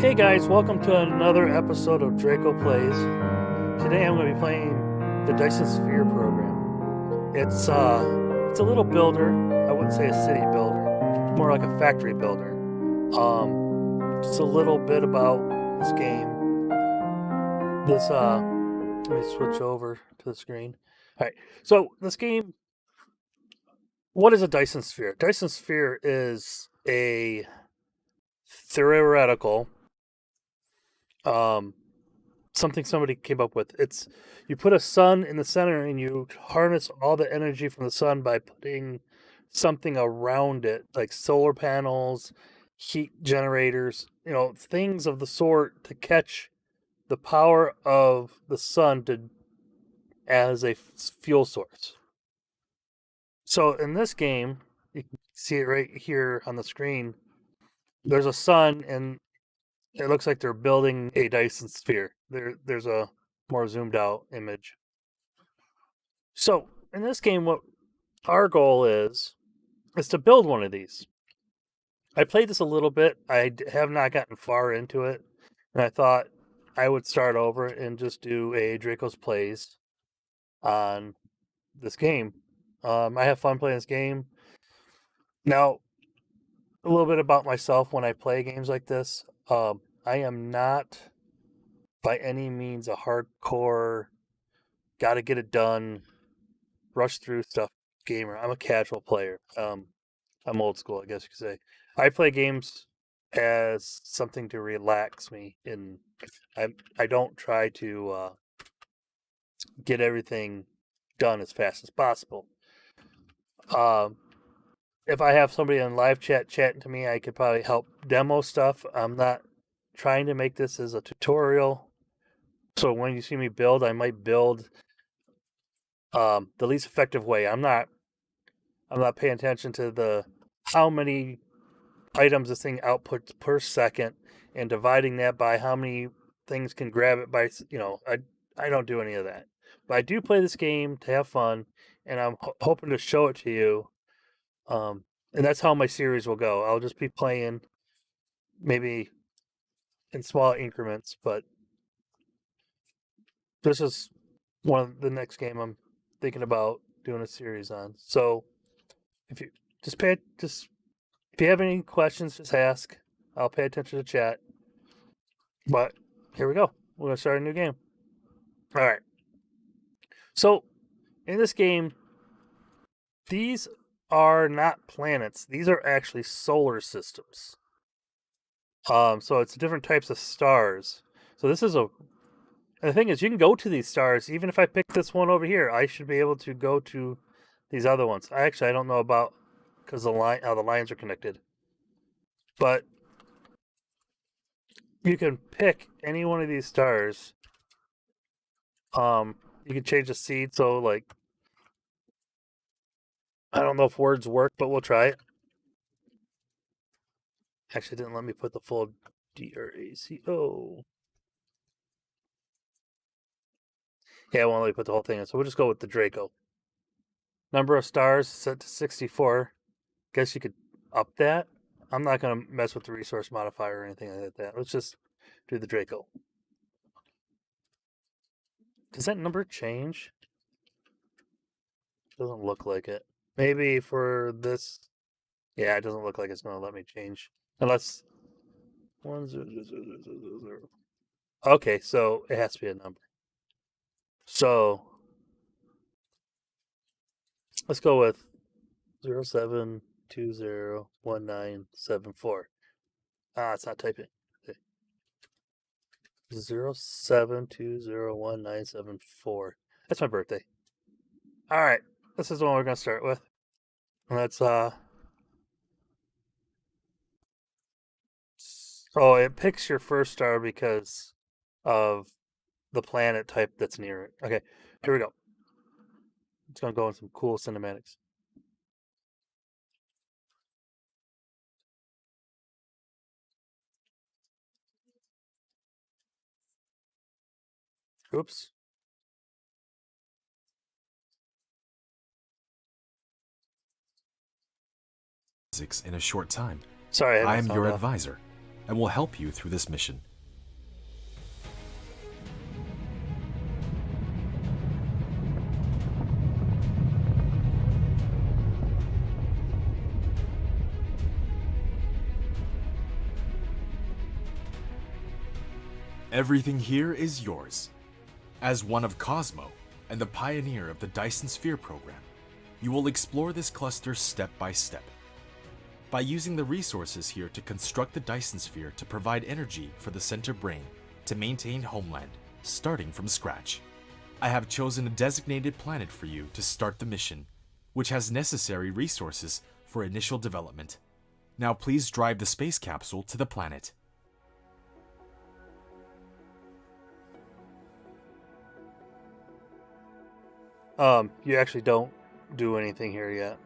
Hey guys, welcome to another episode of Draco Plays. Today I'm going to be playing the Dyson Sphere Program. It's a little builder. I wouldn't say a city builder. It's more like a factory builder. Just a little bit about this game. Let me switch over to the screen. All right. So this game, what is a Dyson Sphere? Dyson Sphere is a theoretical something somebody came up with. It's you put a sun in the center and you harness all the energy from the sun by putting something around it, like solar panels, heat generators, things of the sort to catch the power of the sun to as a fuel source. So in this game, you can see it right here on the screen. There's a sun and it looks like they're building a Dyson sphere. There's a more zoomed out image. So in this game, what our goal is to build one of these. I played this a little bit. I have not gotten far into it, and I thought I would start over and just do a Draco's Plays on this game. I have fun playing this game. Now, a little bit about myself when I play games like this. I am not by any means a hardcore, gotta get it done, rush through stuff gamer. I'm a casual player. I'm old school, I guess you could say. I play games as something to relax me, and I don't try to get everything done as fast as possible. If I have somebody in live chat chatting to me, I could probably help demo stuff. I'm not trying to make this as a tutorial. So when you see me build, I might build the least effective way. I'm not paying attention to the how many items this thing outputs per second and dividing that by how many things can grab it by. I don't do any of that. But I do play this game to have fun, and I'm hoping to show it to you. And that's how my series will go. I'll just be playing maybe in small increments, but this is one of the next game I'm thinking about doing a series on. So if you if you have any questions, just ask. I'll pay attention to chat. But here we go. We're gonna start a new game. All right. So in this game, these are not planets. These are actually solar systems. So it's different types of stars. So this is and the thing is, you can go to these stars. Even if I pick this one over here, I should be able to go to these other ones. I don't know about because how the lines are connected. But you can pick any one of these stars. You can change the seed. So like, I don't know if words work, but we'll try it. Actually, it didn't let me put the full DRACO. Yeah, it won't let me put the whole thing in. So we'll just go with the Draco. Number of stars set to 64. Guess you could up that. I'm not going to mess with the resource modifier or anything like that. Let's just do the Draco. Does that number change? Doesn't look like it. Maybe for this. Yeah, it doesn't look like it's going to let me change. Unless 10000. Okay, so it has to be a number. So let's go with 07201974. It's not typing. Okay. 07201974. That's my birthday. All right, this is the one we're gonna start with. Let's So it picks your first star because of the planet type that's near it. Okay, here we go. It's gonna go in some cool cinematics. Oops. In a short time. Sorry, I am your advisor. and will help you through this mission. Everything here is yours. As one of Cosmo and the pioneer of the Dyson Sphere Program, you will explore this cluster step by step. By using the resources here to construct the Dyson Sphere to provide energy for the center brain to maintain homeland, starting from scratch. I have chosen a designated planet for you to start the mission, which has necessary resources for initial development. Now please drive the space capsule to the planet. You actually don't do anything here yet.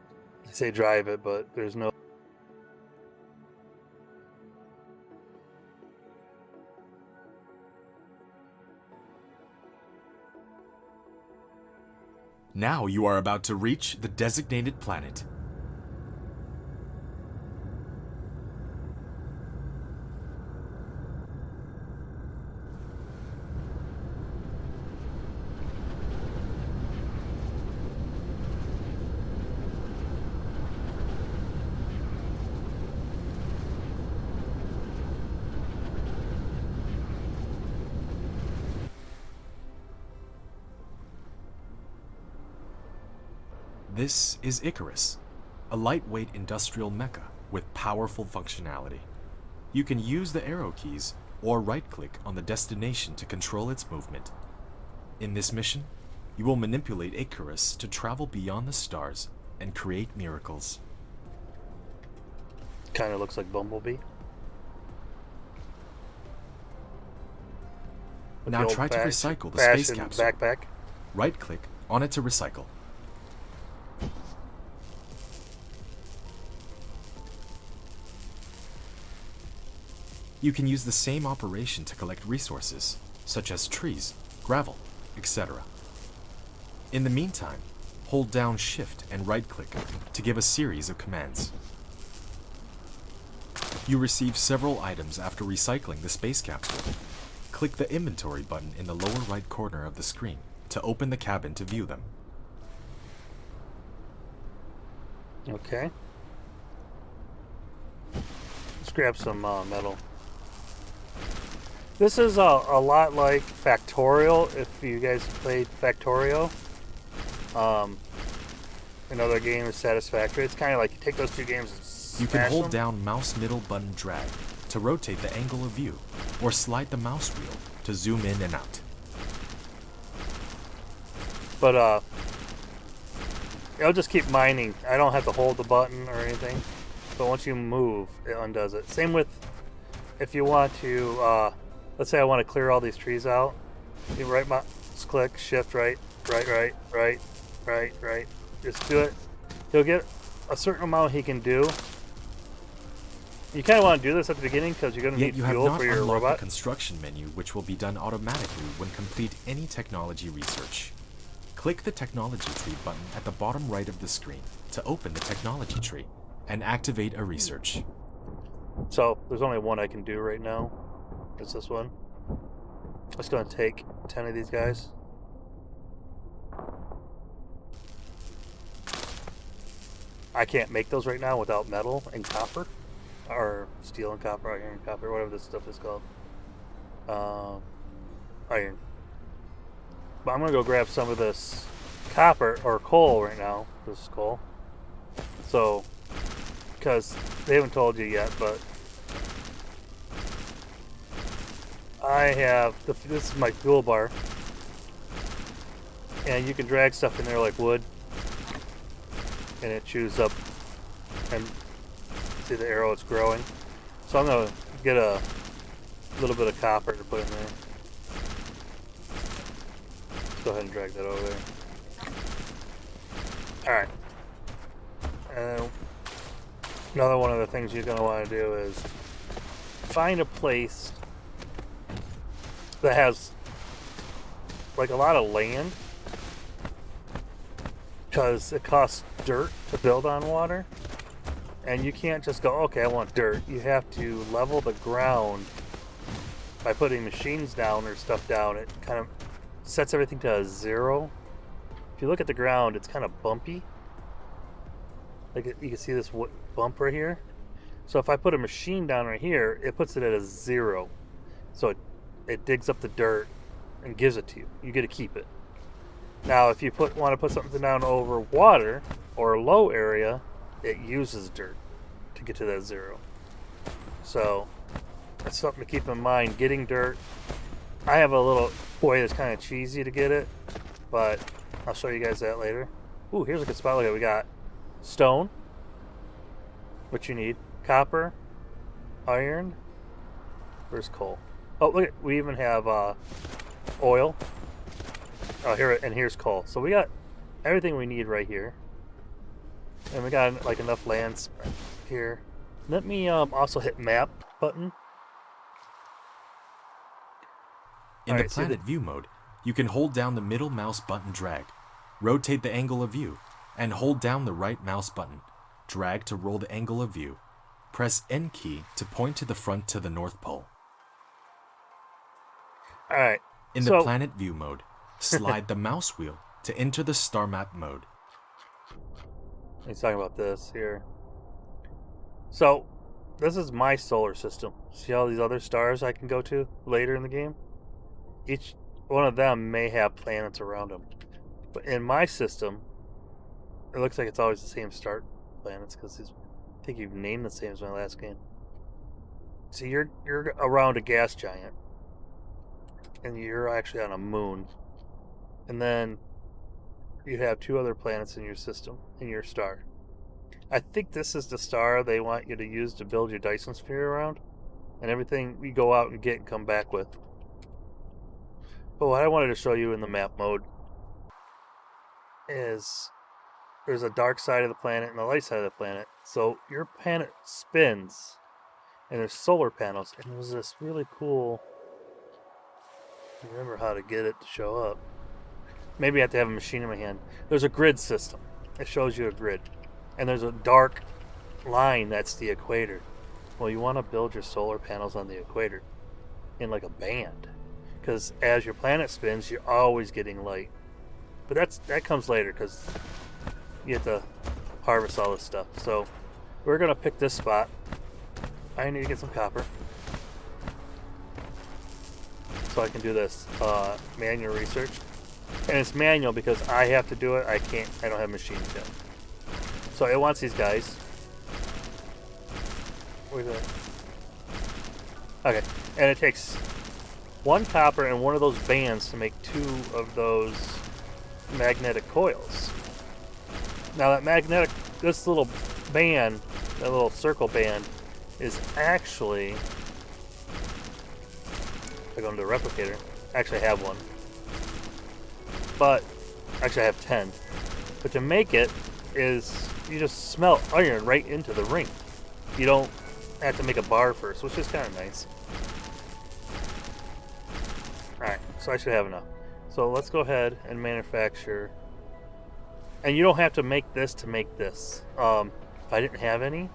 You say drive it, but there's no... Now you are about to reach the designated planet. This is Icarus, a lightweight industrial mecha with powerful functionality. You can use the arrow keys or right-click on the destination to control its movement. In this mission, you will manipulate Icarus to travel beyond the stars and create miracles. Kind of looks like Bumblebee. With Now the try to old recycle the space fashioned capsule. backpack. Right-click on it to recycle. You can use the same operation to collect resources, such as trees, gravel, etc. In the meantime, hold down Shift and right-click to give a series of commands. You receive several items after recycling the space capsule. Click the inventory button in the lower right corner of the screen to open the cabin to view them. Okay. Let's grab some metal. This is a lot like Factorial, if you guys played Factorio. Another game is Satisfactory. It's kind of like you take those two games and smash You can hold them. down mouse middle button drag to rotate the angle of view, or slide the mouse wheel to zoom in and out. But it'll just keep mining. I don't have to hold the button or anything. But once you move, it undoes it. Same with if you want to, let's say I want to clear all these trees out. You right mouse click, shift right. Just do it. He'll get a certain amount he can do. You kind of want to do this at the beginning because you're going to Yet need you have fuel not for your unlocked robot. the construction menu, which will be done automatically when complete any technology research. Click the technology tree button at the bottom right of the screen to open the technology tree and activate a research. So there's only one I can do right now. It's this one. I'm just going to take 10 of these guys. I can't make those right now without metal and copper. Or steel and copper, iron and copper, whatever this stuff is called. Iron. But I'm going to go grab some of this copper or coal right now. This is coal. So, because they haven't told you yet, but I have, this is my fuel bar. And you can drag stuff in there like wood. And it chews up, and see the arrow, it's growing. So I'm going to get a little bit of copper to put in there. Let's go ahead and drag that over there. Alright. And another one of the things you're going to want to do is find a place that has like a lot of land, because it costs dirt to build on water, And you can't just go, okay, I want dirt. You have to level the ground by putting machines down or stuff down. It kind of sets everything to a 0. If you look at the ground, it's kind of bumpy. Like you can see this bump right here. So if I put a machine down right here, it puts it at a 0. So it digs up the dirt and gives it to you. You get to keep it. Now, if you want to put something down over water or a low area, it uses dirt to get to that 0. So that's something to keep in mind. Getting dirt. I have a little way that's kind of cheesy to get it, but I'll show you guys that later. Ooh, here's a good spot. Look at it. We got stone, which you need, copper, iron. Where's coal? Oh, look, we even have oil. Oh, here, and here's coal. So we got everything we need right here. And we got like enough land here. Let me also hit map button. In the planet view mode, you can hold down the middle mouse button, drag, rotate the angle of view, and hold down the right mouse button, drag to roll the angle of view. Press N key to point to the front to the North Pole. Alright. In the planet view mode, slide the mouse wheel to enter the star map mode. He's talking about this here. So, this is my solar system. See all these other stars I can go to later in the game? Each one of them may have planets around them. But in my system, it looks like it's always the same start planets because I think you've named the same as my last game. So you're around a gas giant. And you're actually on a moon. And then you have 2 other planets in your system, in your star. I think this is the star they want you to use to build your Dyson Sphere around. And everything you go out and get and come back with. But what I wanted to show you in the map mode is there's a dark side of the planet and a light side of the planet. So your planet spins and there's solar panels. And there's this really cool... remember how to get it to show up. Maybe I have to have a machine in my hand. There's a grid system. It shows you a grid. And there's a dark line that's the equator. Well, you want to build your solar panels on the equator in like a band. Because as your planet spins, you're always getting light. But that comes later because you have to harvest all this stuff. So we're going to pick this spot. I need to get some copper. So I can do this manual research. And it's manual because I have to do it. I don't have machines yet. So it wants these guys. Where's that? Okay. And it takes 1 copper and 1 of those bands to make 2 of those magnetic coils. Now that this little band, that little circle band, is actually... I go into the replicator. Actually, I have 1. But, actually I have 10. But to make it is, you just smelt iron right into the ring. You don't have to make a bar first, which is kind of nice. Alright, so I should have enough. So let's go ahead and manufacture. And you don't have to make this to make this. If I didn't have any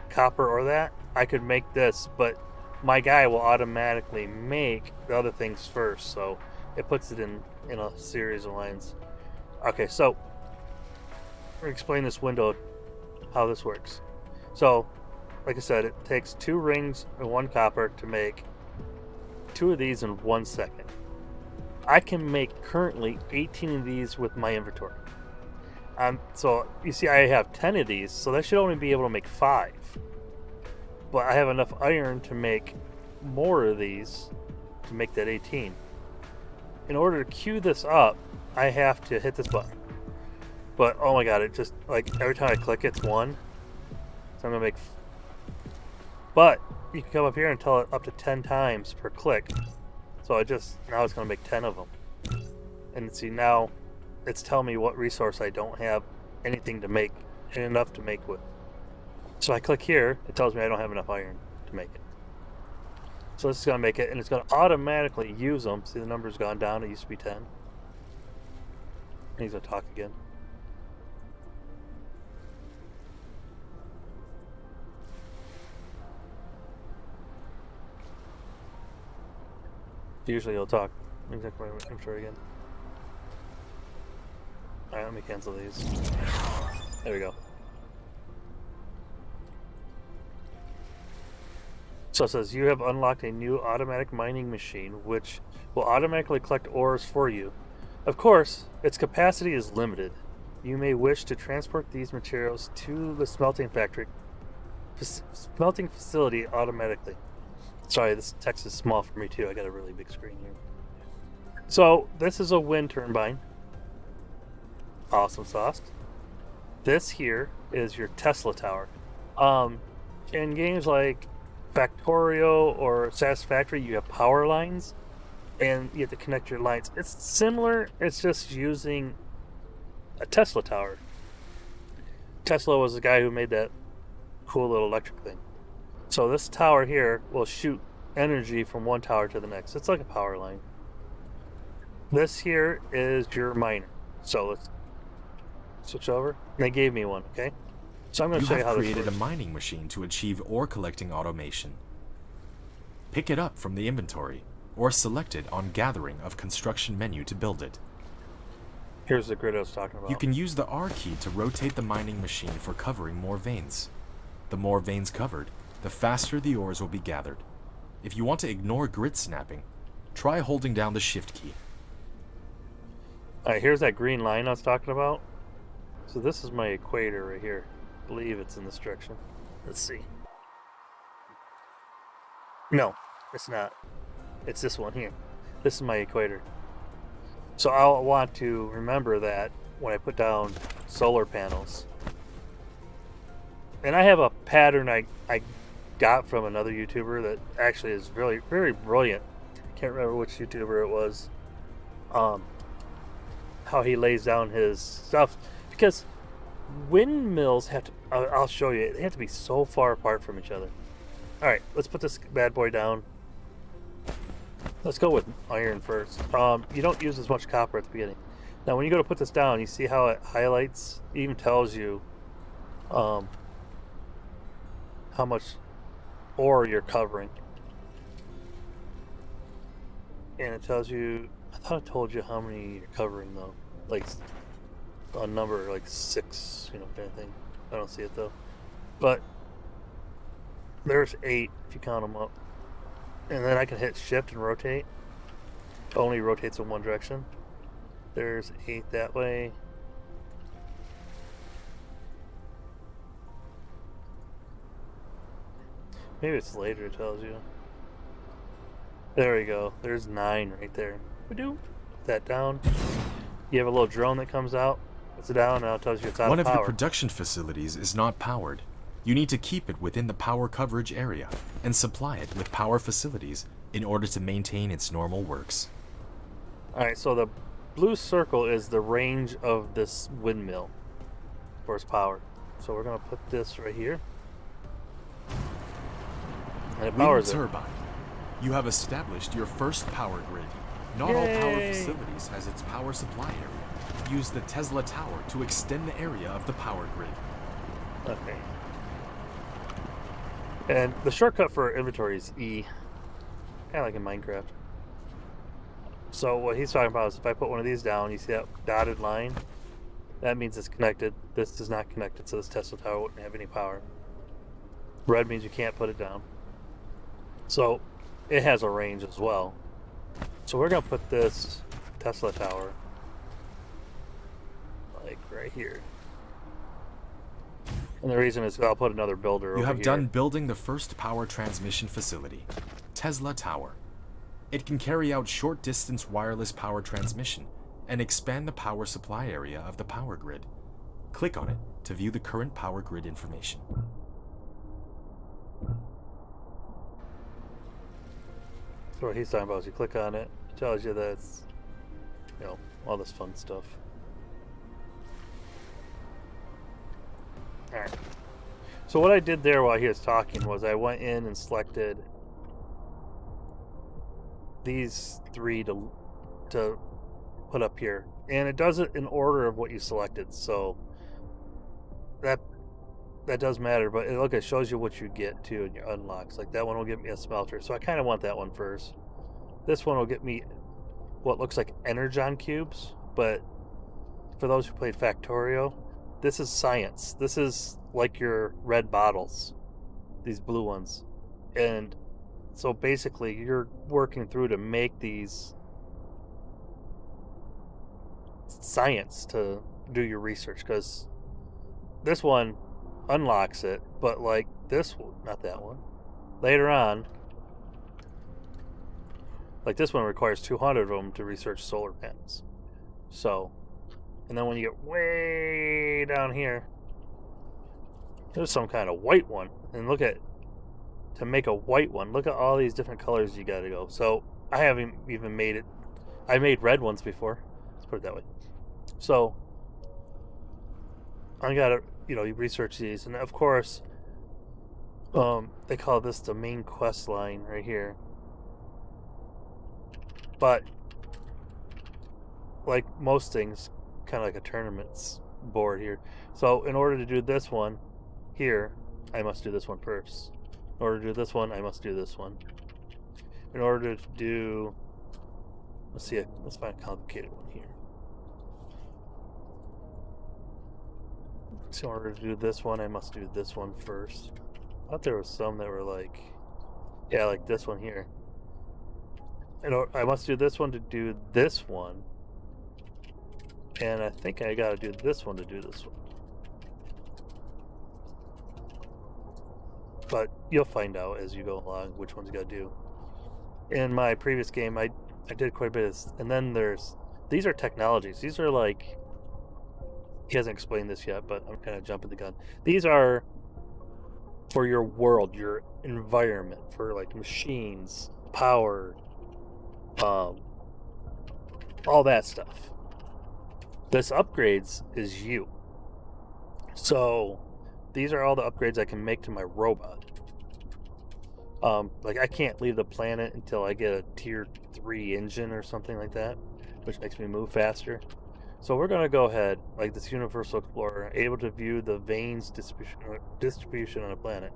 copper or that, I could make this, but my guy will automatically make the other things first, so it puts it in a series of lines. Okay, so I'm going to explain this window, how this works. So, like I said, it takes 2 rings and 1 copper to make 2 of these in 1 second. I can make currently 18 of these with my inventory. So, you see I have 10 of these, so that should only be able to make 5. But I have enough iron to make more of these to make that 18. In order to queue this up, I have to hit this button. But oh my god, it just, like, every time I click it's 1. So I'm gonna make... But you can come up here and tell it up to 10 times per click. So now it's gonna make 10 of them. And see, now it's telling me what resource I don't have anything to make, and enough to make with. So I click here, it tells me I don't have enough iron to make it. So this is going to make it, and it's going to automatically use them. See, the number's gone down, it used to be 10. And he's going to talk again. Usually he'll talk. Exactly. I'm sure again. Alright, let me cancel these. There we go. So it says you have unlocked a new automatic mining machine which will automatically collect ores for you. Of course, its capacity is limited. You may wish to transport these materials to the smelting facility automatically. Sorry, this text is small for me too. I got a really big screen here. So this is a wind turbine. Awesome sauce. This here is your Tesla tower. In games like Factorio or Satisfactory, you have power lines and you have to connect your lines. It's similar, it's just using a Tesla tower. Tesla was the guy who made that cool little electric thing. So this tower here will shoot energy from one tower to the next. It's like a power line. This here is your miner. So let's switch over. They gave me one, okay? So I'm going to show you how this works. You have created a mining machine to achieve ore collecting automation. Pick it up from the inventory, or select it on Gathering of Construction menu to build it. Here's the grid I was talking about. You can use the R key to rotate the mining machine for covering more veins. The more veins covered, the faster the ores will be gathered. If you want to ignore grid snapping, try holding down the Shift key. Alright, here's that green line I was talking about. So this is my equator right here. I believe it's in this direction. Let's see. No, it's not. It's this one here. This is my equator. So I'll want to remember that when I put down solar panels. And I have a pattern I got from another YouTuber that actually is really very brilliant. Can't remember which YouTuber it was. How he lays down his stuff, because windmills have to, I'll show you, they have to be so far apart from each other. Alright, let's put this bad boy down. Let's go with iron first. You don't use as much copper at the beginning. Now when you go to put this down, you see how it highlights, it even tells you how much ore you're covering. And it tells you, I thought it told you how many you're covering though. Like a number like 6, kind of thing. I don't see it though. But there's 8 if you count them up. And then I can hit shift and rotate. It only rotates in one direction. There's 8 that way. Maybe it's later it tells you. There we go. There's 9 right there. Put that down. You have a little drone that comes out. Puts it down, and it tells you it's out of power. One of the production facilities is not powered. You need to keep it within the power coverage area and supply it with power facilities in order to maintain its normal works. Alright, so the blue circle is the range of this windmill for its power. So we're going to put this right here. And it powers it. Wind turbine. You have established your first power grid. Not all power facilities has its power supply area. Use the Tesla tower to extend the area of the power grid. Okay. And the shortcut for inventory is E. Kind of like in Minecraft. So what he's talking about is if I put one of these down, you see that dotted line? That means it's connected. This is not connected, so this Tesla tower wouldn't have any power. Red means you can't put it down. So it has a range as well. So we're going to put this Tesla tower like right here. And the reason is I'll put another builder over here. You have done building the first power transmission facility, Tesla Tower. It can carry out short-distance wireless power transmission and expand the power supply area of the power grid. Click on it to view the current power grid information. So what he's talking about is you click on it, it tells you that it's, all this fun stuff. Alright. So what I did there while he was talking was I went in and selected these 3 to put up here. And it does it in order of what you selected, so that does matter, but look, it shows you what you get too in your unlocks. Like that one will give me a smelter, so I kind of want that one first. This one will get me what looks like energon cubes, but for those who played Factorio, this is science. This is like your red bottles, these blue ones. And so basically you're working through to make these science to do your research, because this one unlocks it, but like this one, not that one, later on, like this one requires 200 of them to research solar panels. So, and then when you get way down here, there's some kind of white one. And look at, to make a white one, look at all these different colors you gotta go. So I haven't even made it. I made red ones before. Let's put it that way. So I gotta, you research these. And of course, they call this the main quest line right here. But like most things, kind of like a tournaments board here. So in order to do this one here, I must do this one first. In order to do this one, I must do this one. In order to do, let's find a complicated one here. So in order to do this one, I must do this one first. I thought there was some that were like, yeah, like this one here. I must do this one to do this one. And I think I gotta do this one to do this one. But you'll find out as you go along which ones you gotta do. In my previous game, I did quite a bit of this. And then these are technologies. These are like, he hasn't explained this yet, but I'm kind of jumping the gun. These are for your world, your environment, for like machines, power, all that stuff. This upgrades is you. So these are all the upgrades I can make to my robot. Like I can't leave the planet until I get a tier 3 engine or something like that, which makes me move faster. So we're going to go ahead, like this Universal Explorer, able to view the veins distribution on a planet.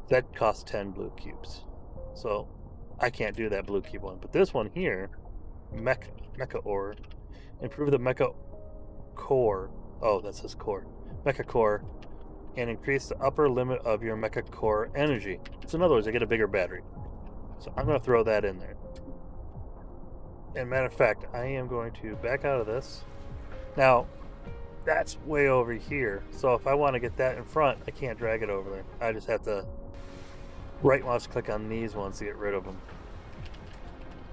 That costs 10 blue cubes. So I can't do that blue cube one. But this one here, Mecha Ore, improve the Mecha Core. Oh, that says Core. Mecha Core, and increase the upper limit of your Mecha Core energy. So in other words, I get a bigger battery. So I'm going to throw that in there. And matter of fact, I am going to back out of this. Now, that's way over here. So if I want to get that in front, I can't drag it over there. I just have to right mouse click on these ones to get rid of them.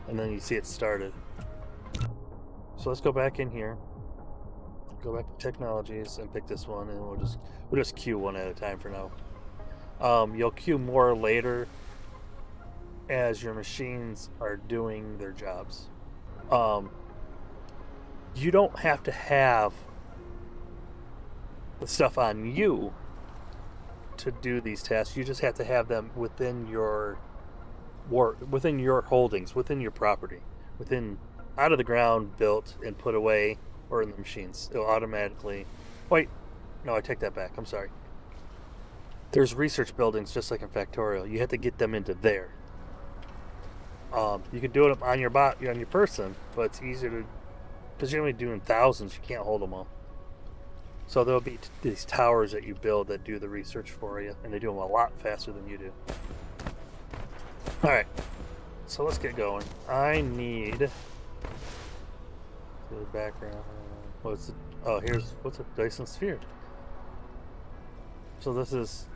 And then you see it started. So let's go back in here. Go back to technologies and pick this one, and we'll just queue one at a time for now. You'll queue more later as your machines are doing their jobs. You don't have to have the stuff on you to do these tasks. You just have to have them within your within your holdings, within your property, within out of the ground, built and put away, or in the machines. It'll automatically. Wait, no, I take that back. I'm sorry. There's research buildings just like in Factorio. You have to get them into there. You can do it on your person, but it's easier to, because you're only doing thousands. You can't hold them all. So there'll be these towers that you build that do the research for you, and they do them a lot faster than you do. All right, so let's get going. I need the background. What's it? Oh, what's a Dyson Sphere? So this is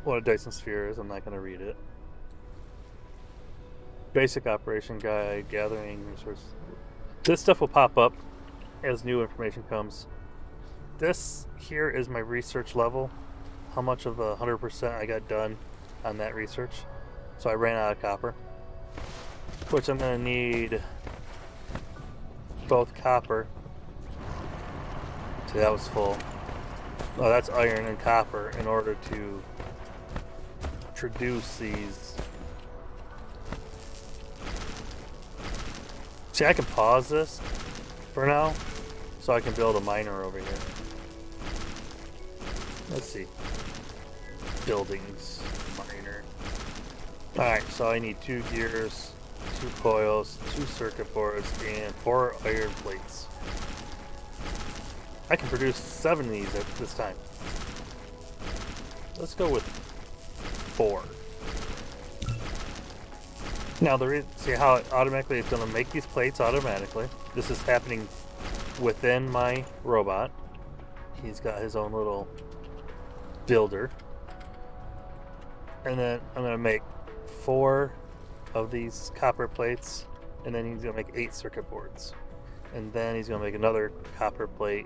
what a Dyson Sphere is. I'm not going to read it. Basic operation guide, gathering resources. This stuff will pop up as new information comes. This here is my research level. How much of the 100% I got done on that research. So I ran out of copper, which I'm going to need both copper. See, that was full. Oh, that's iron and copper in order to introduce these. See, I can pause this for now so I can build a miner over here. Let's see. Buildings, miner. Alright, so I need 2 gears. 2 coils, 2 circuit boards, and 4 iron plates. I can produce 7 of these at this time. Let's go with 4. Now, see how it automatically is going to make these plates automatically. This is happening within my robot. He's got his own little builder. And then I'm going to make 4 of these copper plates, and then he's going to make 8 circuit boards. And then he's going to make another copper plate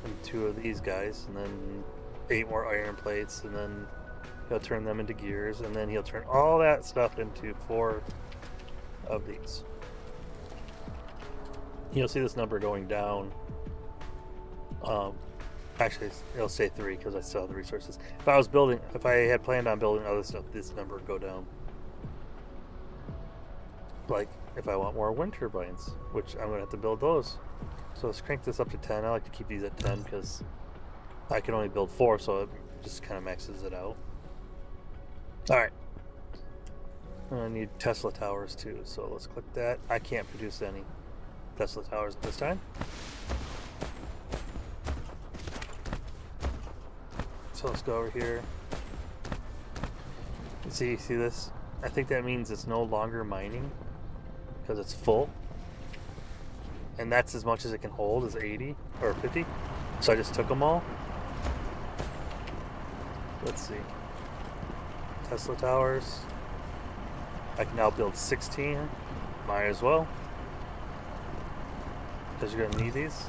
and 2 of these guys, and then 8 more iron plates, and then he'll turn them into gears, and then he'll turn all that stuff into 4 of these. You'll see this number going down. Actually, it'll say 3 because I still have the resources. If I had planned on building other stuff, this number would go down. Like, if I want more wind turbines, which I'm going to have to build those. So let's crank this up to 10. I like to keep these at 10 because I can only build 4, so it just kind of maxes it out. Alright. I need Tesla towers too, so let's click that. I can't produce any Tesla towers at this time. So let's go over here. See this? I think that means it's no longer mining because it's full. And that's as much as it can hold, is 80 or 50. So I just took them all. Let's see. Tesla towers. I can now build 16. Might as well. Because you're going to need these.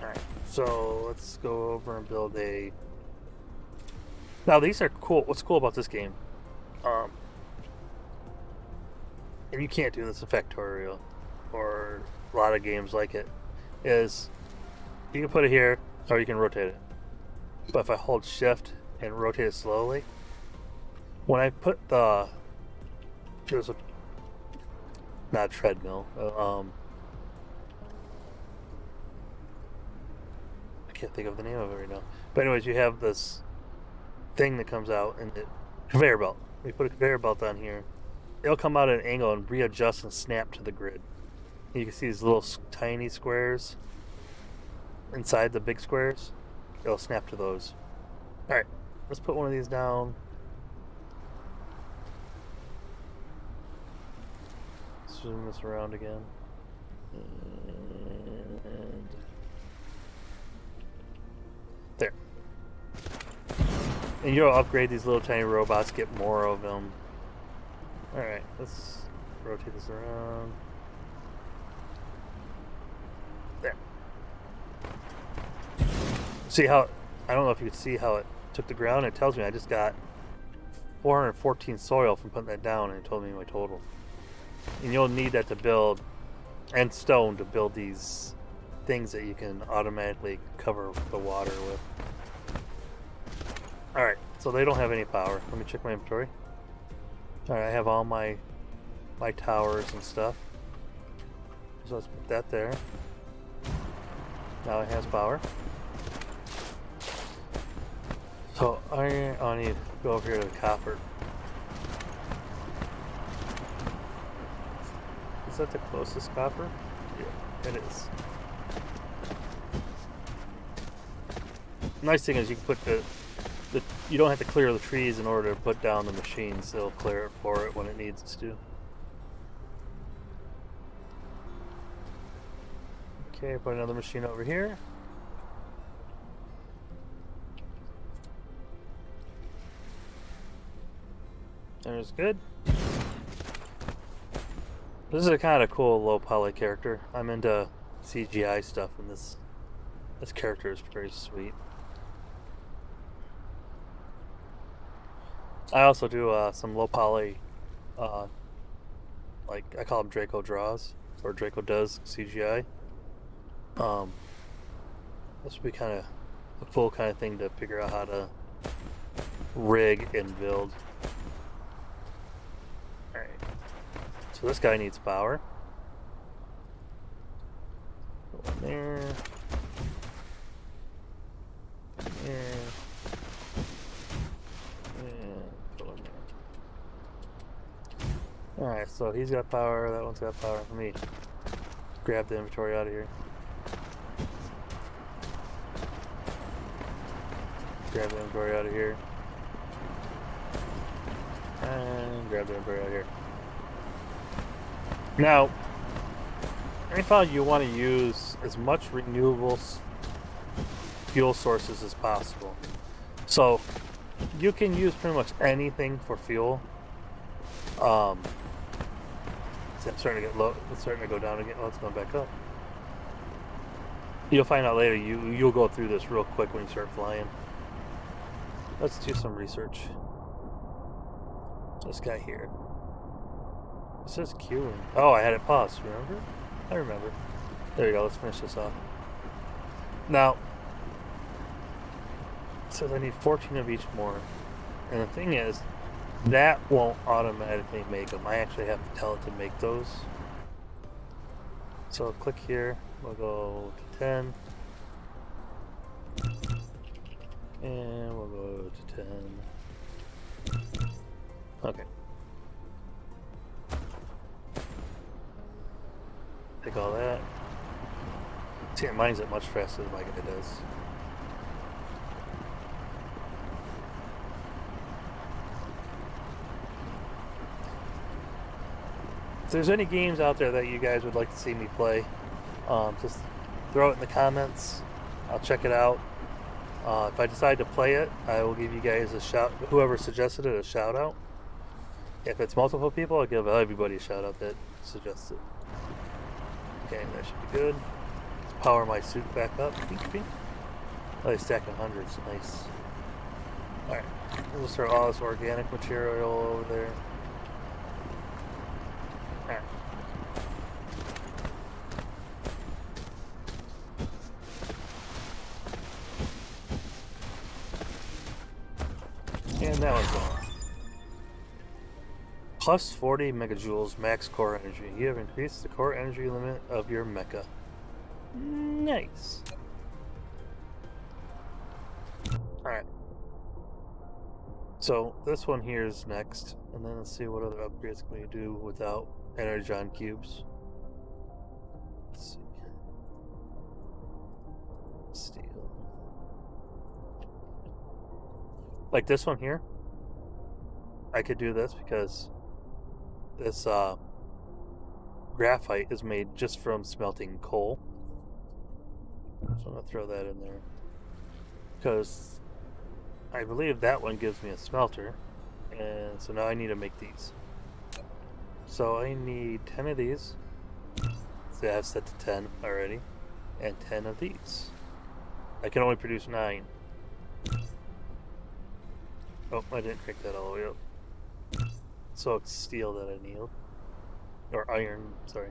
Alright, so let's go over and build a... Now these are cool. What's cool about this game? And you can't do this in Factorial or a lot of games like it, is you can put it here or you can rotate it. But if I hold shift and rotate it slowly, when I put there's a, not a treadmill, I can't think of the name of it right now. But anyways, you have this thing that comes out and it conveyor belt. We put a conveyor belt on here. It'll come out at an angle and readjust and snap to the grid. You can see these little tiny squares inside the big squares. It'll snap to those. Alright, let's put one of these down. Zoom this around again. And there. And you'll upgrade these little tiny robots, get more of them. Alright, let's rotate this around. There. See how, I don't know if you can see how it took the ground. It tells me I just got 414 soil from putting that down, and it told me my total. And you'll need that to build, and stone to build these things that you can automatically cover the water with. Alright, so they don't have any power. Let me check my inventory. Alright, I have all my towers and stuff. So let's put that there. Now it has power. So I need to go over here to the copper. Is that the closest copper? Yeah, it is. Nice thing is you can put you don't have to clear the trees in order to put down the machines. They'll clear it for it when it needs to. Okay, put another machine over here. There's good. This is a kind of cool low poly character. I'm into CGI stuff, and this character is very sweet. I also do some low poly, like I call them Draco draws, or Draco does CGI. This would be kind of a cool kind of thing to figure out how to rig and build. Alright, so this guy needs power. Go in there. There. So he's got power, that one's got power. Let me grab the inventory out of here. Grab the inventory out of here. And grab the inventory out of here. Now, I found you want to use as much renewable fuel sources as possible. So you can use pretty much anything for fuel. It's starting to get low. It's starting to go down again. Oh, it's going back up. You'll find out later. You'll go through this real quick when you start flying. Let's do some research. This guy here. It says queuing. Oh, I had it paused. Remember? I remember. There you go. Let's finish this off. Now, it says I need 14 of each more. And the thing is, that won't automatically make them. I actually have to tell it to make those. So click here. We'll go to 10. And we'll go to 10. Okay. Take all that. See, it mines it much faster than my guy does. If there's any games out there that you guys would like to see me play, just throw it in the comments. I'll check it out. If I decide to play it, I will give you guys a shout. Whoever suggested it, a shout out. If it's multiple people, I'll give everybody a shout out that suggests it. Okay, that should be good. Let's power my suit back up. Oh, he's stacking hundreds. Nice. Alright, we'll start all this organic material over there. Alright. And that one's gone. Plus 40 megajoules max core energy. You have increased the core energy limit of your mecha. Nice. Alright. So this one here is next. And then let's see what other upgrades can we do without energon cubes. Let's see. Steel. Like this one here. I could do this because this graphite is made just from smelting coal. So I'm going to throw that in there. Because I believe that one gives me a smelter. And so now I need to make these. So I need 10 of these. So I have set to 10 already. And 10 of these. I can only produce 9. Oh, I didn't crank that all the way up. So it's steel that I need. Or iron, sorry.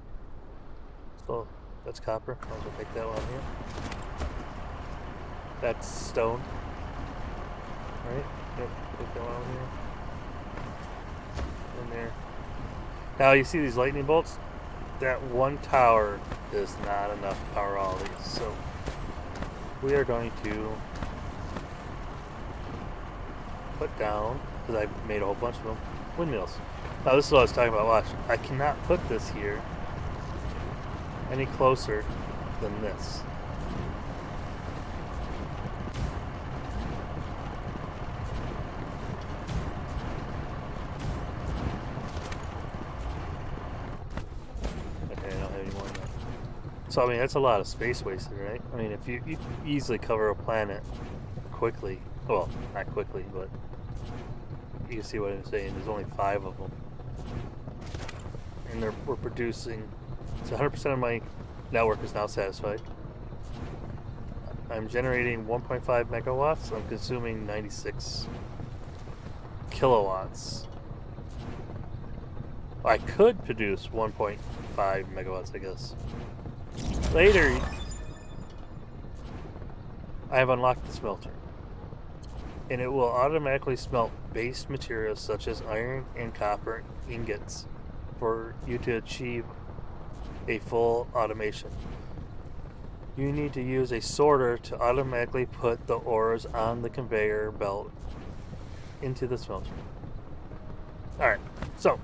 So that's copper. I'll also take that one here. That's stone. Right? Yep, take that one here. In there. Now you see these lightning bolts? That one tower is not enough to power all these. So we are going to put down, because I made a whole bunch of them, windmills. Now this is what I was talking about. Watch, I cannot put this here any closer than this. Okay, I don't have any more now. So I mean, that's a lot of space wasted, right? I mean, if you easily cover a planet quickly, well, not quickly, but you can see what I'm saying. There's only 5 of them. And we're producing, so 100% of my network is now satisfied. I'm generating 1.5 megawatts. I'm consuming 96 kilowatts. I could produce 1.5 megawatts, I guess. Later, I have unlocked the smelter. And it will automatically smelt base materials such as iron and copper ingots for you to achieve a full automation. You need to use a sorter to automatically put the ores on the conveyor belt into the smelter. Alright, so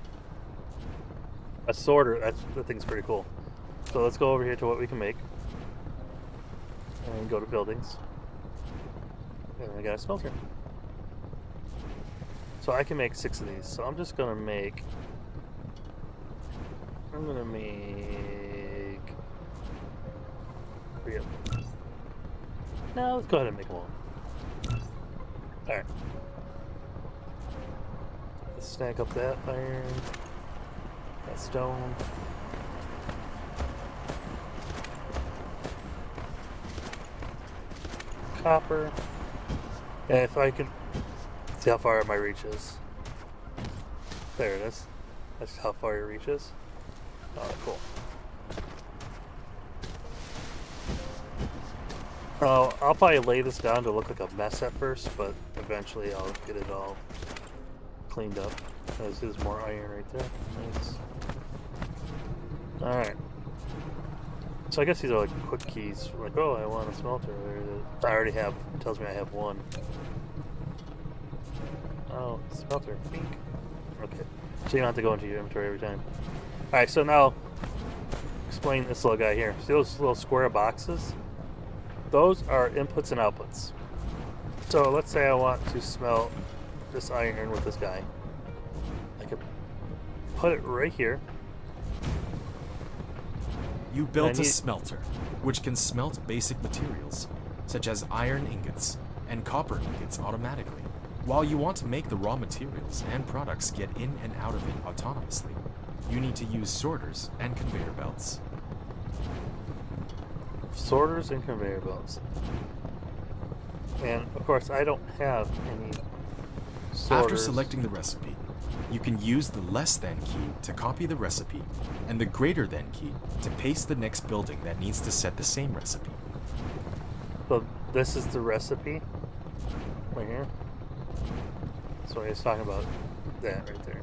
A sorter, that thing's pretty cool. So let's go over here to what we can make. And go to buildings. And we got a smelter. So I can make 6 of these. So I'm just gonna make... I'm gonna make... 3 of them. No, let's go ahead and make them all. Alright. Let's stack up that iron. That stone. Copper. And if I can see how far my reach is. There it is. That's how far your reach is. Oh, cool. I'll probably lay this down to look like a mess at first, but eventually I'll get it all cleaned up. This is more iron right there. Nice. Alright. So I guess these are like quick keys. Like, oh, I want a smelter. I already have, it tells me I have one. Oh, smelter. Pink. Okay. So you don't have to go into your inventory every time. Alright, so now explain this little guy here. See those little square boxes? Those are inputs and outputs. So let's say I want to smelt this iron with this guy. I could put it right here. You built a smelter, which can smelt basic materials, such as iron ingots and copper ingots automatically. While you want to make the raw materials and products get in and out of it autonomously, you need to use sorters and conveyor belts. Sorters and conveyor belts. And of course I don't have any sorters. After selecting the recipe, you can use the less than key to copy the recipe and the greater than key to paste the next building that needs to set the same recipe. So this is the recipe right here. So he's talking about that right there.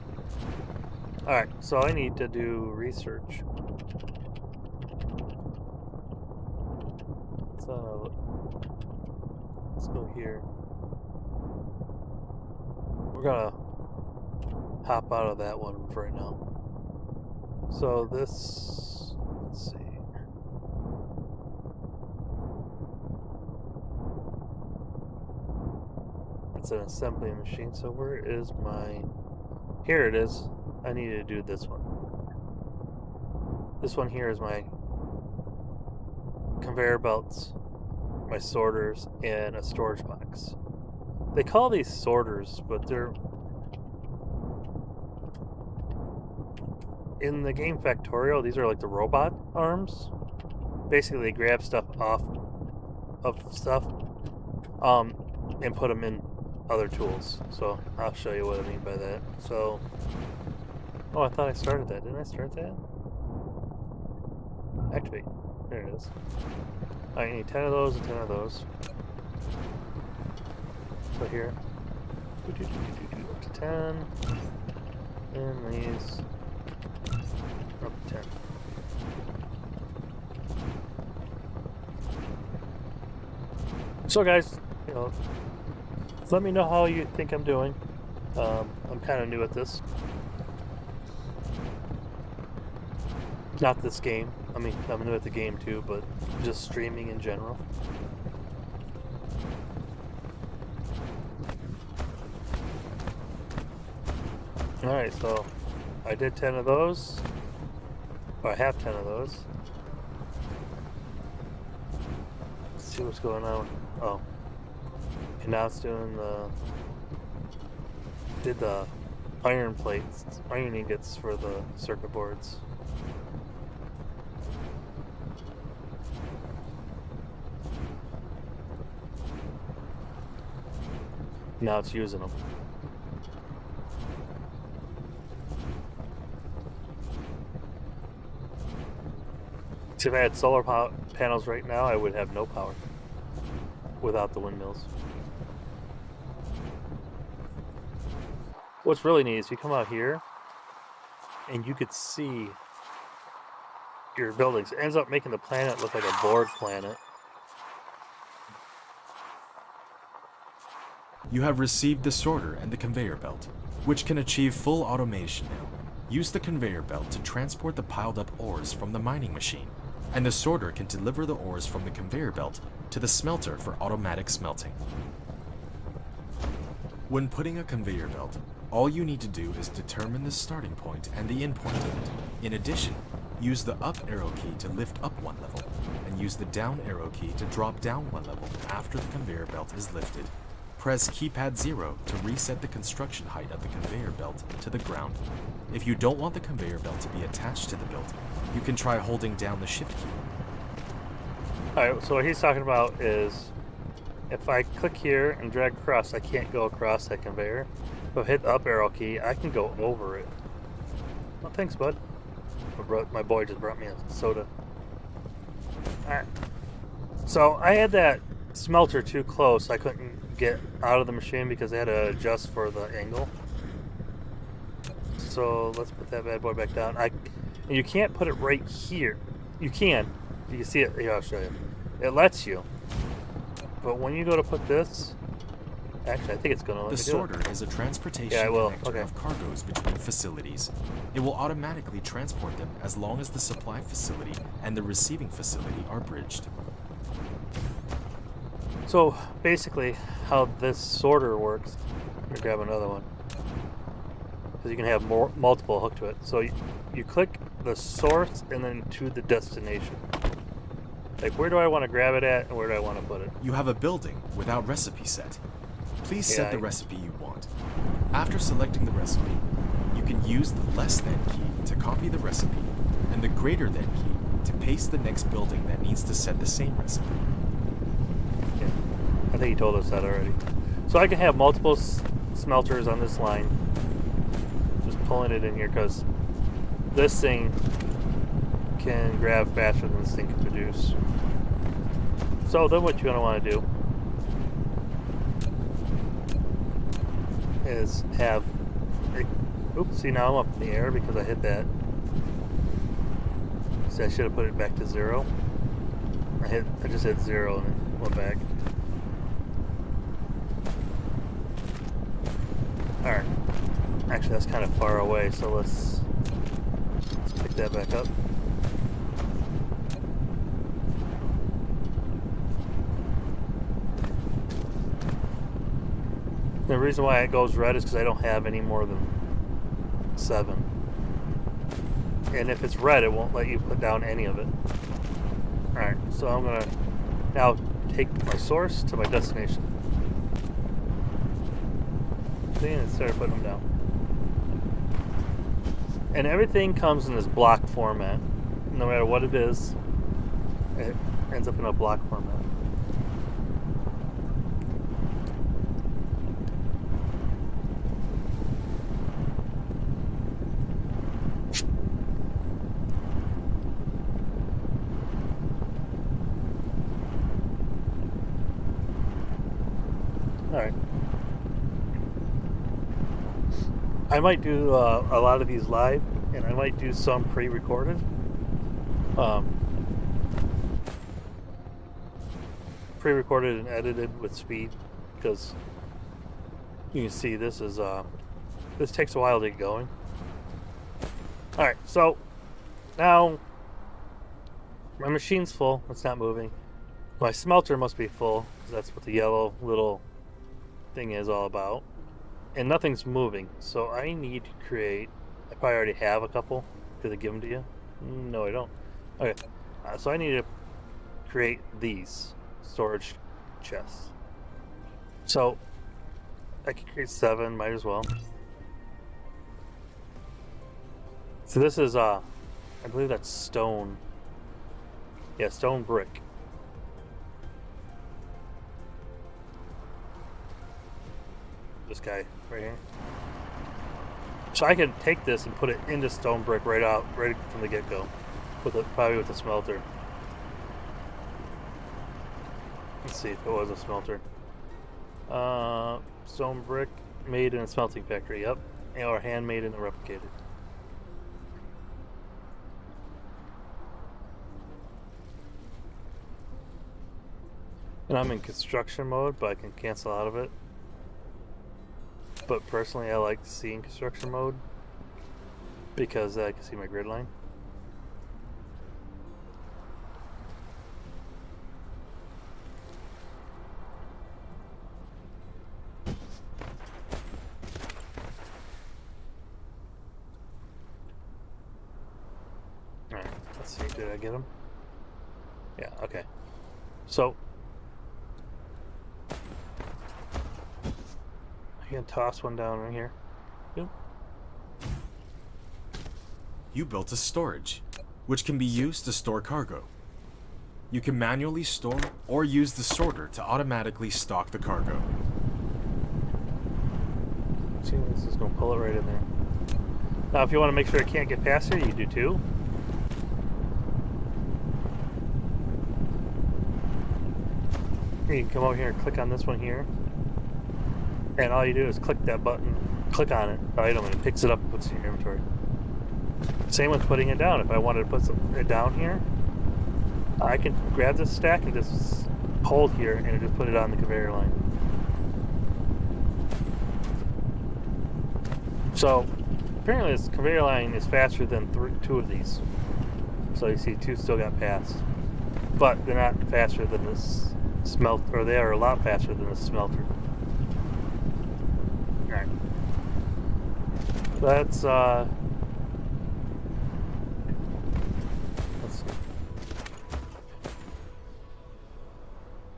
Alright, so I need to do research. So let's go here. We're gonna hop out of that one for right now. So this, let's see. It's an assembly machine. So where is my, here it is. I need to do this one. This one here is my conveyor belts, my sorters, and a storage box. They call these sorters, but they're in the game Factorio. These are like the robot arms. Basically, they grab stuff off of stuff, and put them in other tools. So I'll show you what I mean by that. So, oh, I thought I started that. Didn't I start that? Activate. There it is. I need 10 of those and 10 of those. So here, up to 10, and these up to 10. So guys, you know, let me know how you think I'm doing. I'm kind of new at this. Not this game. I mean, I'm new at the game too, but just streaming in general. Alright, so I did 10 of those. Or I have 10 of those. Let's see what's going on. Oh. And now it's doing the... Did the iron plates, iron ingots for the circuit boards. Now it's using them. See, if I had solar panels right now, I would have no power without the windmills. What's really neat is you come out here and you could see your buildings. It ends up making the planet look like a bored planet. You have received the sorter and the conveyor belt, which can achieve full automation now. Use the conveyor belt to transport the piled up ores from the mining machine, and the sorter can deliver the ores from the conveyor belt to the smelter for automatic smelting. When putting a conveyor belt, all you need to do is determine the starting point and the end point of it. In addition, use the up arrow key to lift up one level, and use the down arrow key to drop down one level after the conveyor belt is lifted. Press keypad 0 to reset the construction height of the conveyor belt to the ground. If you don't want the conveyor belt to be attached to the building, you can try holding down the shift key. Alright, so what he's talking about is if I click here and drag across, I can't go across that conveyor. If I hit the up arrow key, I can go over it. Well, thanks, bud. My boy just brought me a soda. Alright. So I had that smelter too close. I couldn't get out of the machine because I had to adjust for the angle. So let's put that bad boy back down. And you can't put it right here. You can. You can see it. Here, I'll show you. It lets you. But when you go to put this, actually, I think it's going to let me do it. The sorter is a transportation connector of cargoes between facilities. It will automatically transport them as long as the supply facility and the receiving facility are bridged. So basically, how this sorter works, let me grab another one, because you can have multiple hooked to it. So you click the source and then to the destination. Like, where do I want to grab it at and where do I want to put it? You have a building without recipe set. Please set the recipe you want. After selecting the recipe, you can use the less than key to copy the recipe and the greater than key to paste the next building that needs to set the same recipe. Yeah, I think he told us that already. So I can have multiple smelters on this line. Just pulling it in here because this thing can grab faster than this thing can produce. So then what you're going to want to do is have oops, see, now I'm up in the air because I hit that. See, I should have put it back to 0. I just hit 0 and it went back. Alright. Actually, that's kind of far away, so let's pick that back up. The reason why it goes red is because I don't have any more than 7. And if it's red, it won't let you put down any of it. Alright, so I'm going to now take my source to my destination. See, and start putting them down. And everything comes in this block format. No matter what it is, it ends up in a block format. Alright. I might do a lot of these live, and I might do some pre-recorded. Pre-recorded and edited with speed, because you can see this is this takes a while to get going. Alright, so now my machine's full, it's not moving. My smelter must be full, because that's what the yellow little thing is all about. And nothing's moving, so I need to create, I probably already have a couple. Did I give them to you? No, I don't. Okay, so I need to create these storage chests. So I can create 7, might as well. So this is, I believe that's stone. Yeah, stone brick. This guy right here. So I can take this and put it into stone brick right from the get-go, probably with the smelter. Let's see if it was a smelter. Stone brick made in a smelting factory. Yep, or handmade and replicated. And I'm in construction mode, but I can cancel out of it. But personally, I like seeing construction mode. because I can see my grid line. Alright, let's see, did I get him? Yeah, okay. So, I can toss one down right here. Yep. You built a storage, which can be used to store cargo. You can manually store or use the sorter to automatically stock the cargo. See, this is going to pull it right in there. Now, if you want to make sure it can't get past here, you do too. You can come over here and click on this one here. And all you do is click that button, click on it, the item, and it picks it up and puts it in your inventory. Same with putting it down. If I wanted to put it down here, I can grab this stack and just hold here and just put it on the conveyor line. So, apparently this conveyor line is faster than two of these. So you see two still got passed. But they're not faster than this smelter, or they are a lot faster than this smelter. Alright. Let's see.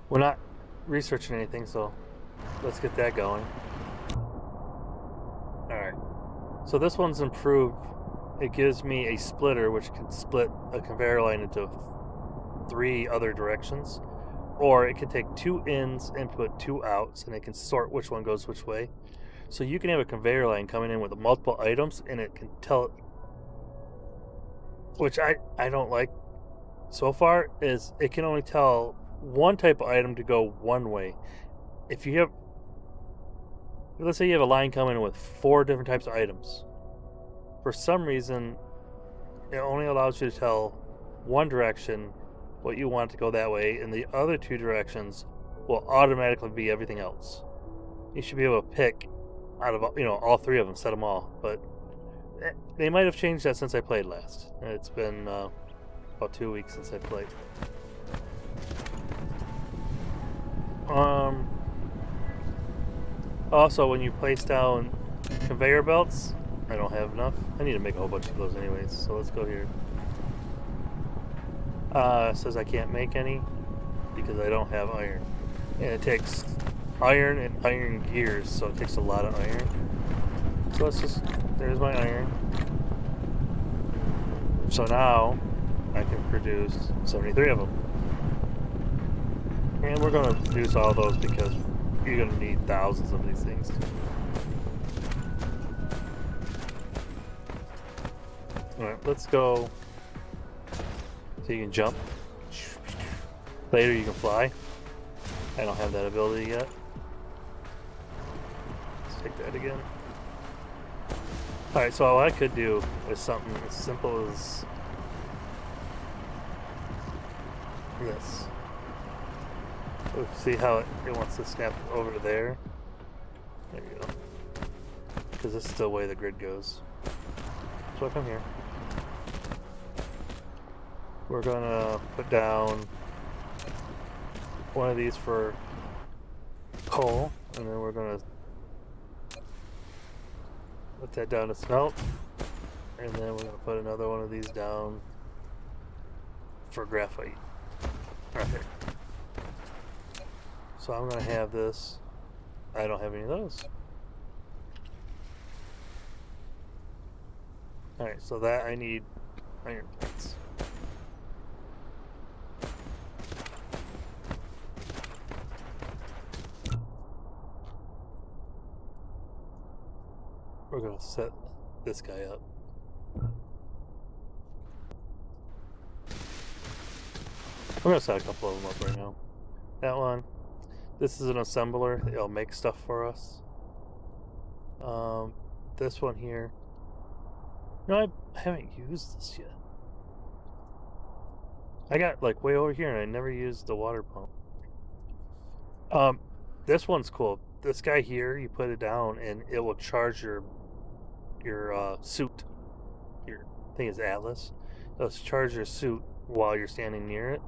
We're not researching anything, so let's get that going. Alright. So this one's improved. It gives me a splitter which can split a conveyor line into 3 other directions. Or it can take 2 ins and put 2 outs, and it can sort which one goes which way. So you can have a conveyor line coming in with multiple items, and it can tell it, which I don't like so far, is it can only tell one type of item to go one way. If you have, let's say you have a line coming in with 4 different types of items, for some reason it only allows you to tell one direction what you want to go that way, and the other 2 directions will automatically be everything else. You should be able to pick out of all 3 of them, set them all. But they might have changed that since I played last. It's been about 2 weeks since I played. Also, when you place down conveyor belts, I don't have enough. I need to make a whole bunch of those anyways. So let's go here. It says I can't make any because I don't have iron, and it takes iron and iron gears, so it takes a lot of iron. So let's just, there's my iron. So now I can produce 73 of them, and we're going to produce all those because you're going to need thousands of these things. Alright, let's go. So you can jump. Later you can fly. I don't have that ability yet. Let's take that again. Alright, so what I could do is something as simple as this. So see how it wants to snap over there? There you go. Because this is the way the grid goes. So I come here. We're gonna put down one of these for coal, and then we're gonna put that down to smelt, and then we're gonna put another one of these down for graphite. Okay. So I'm gonna have this. I don't have any of those. Alright, so that I need iron plates. We're going to set this guy up. We're going to set a couple of them up right now. That one. This is an assembler. It'll make stuff for us. This one here. No, I haven't used this yet. I got like way over here and I never used the water pump. This one's cool. This guy here, you put it down and it will charge your suit. think it's Atlas. Let's charge your suit while you're standing near it.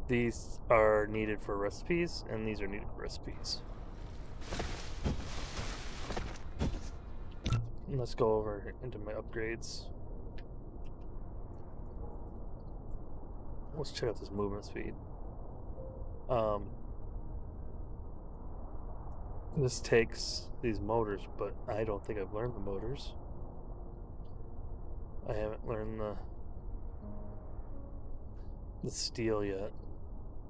These are needed for recipes, and these are needed for recipes. And let's go over into my upgrades. Let's check out this movement speed. This takes these motors, but I don't think I've learned the motors. I haven't learned the steel yet.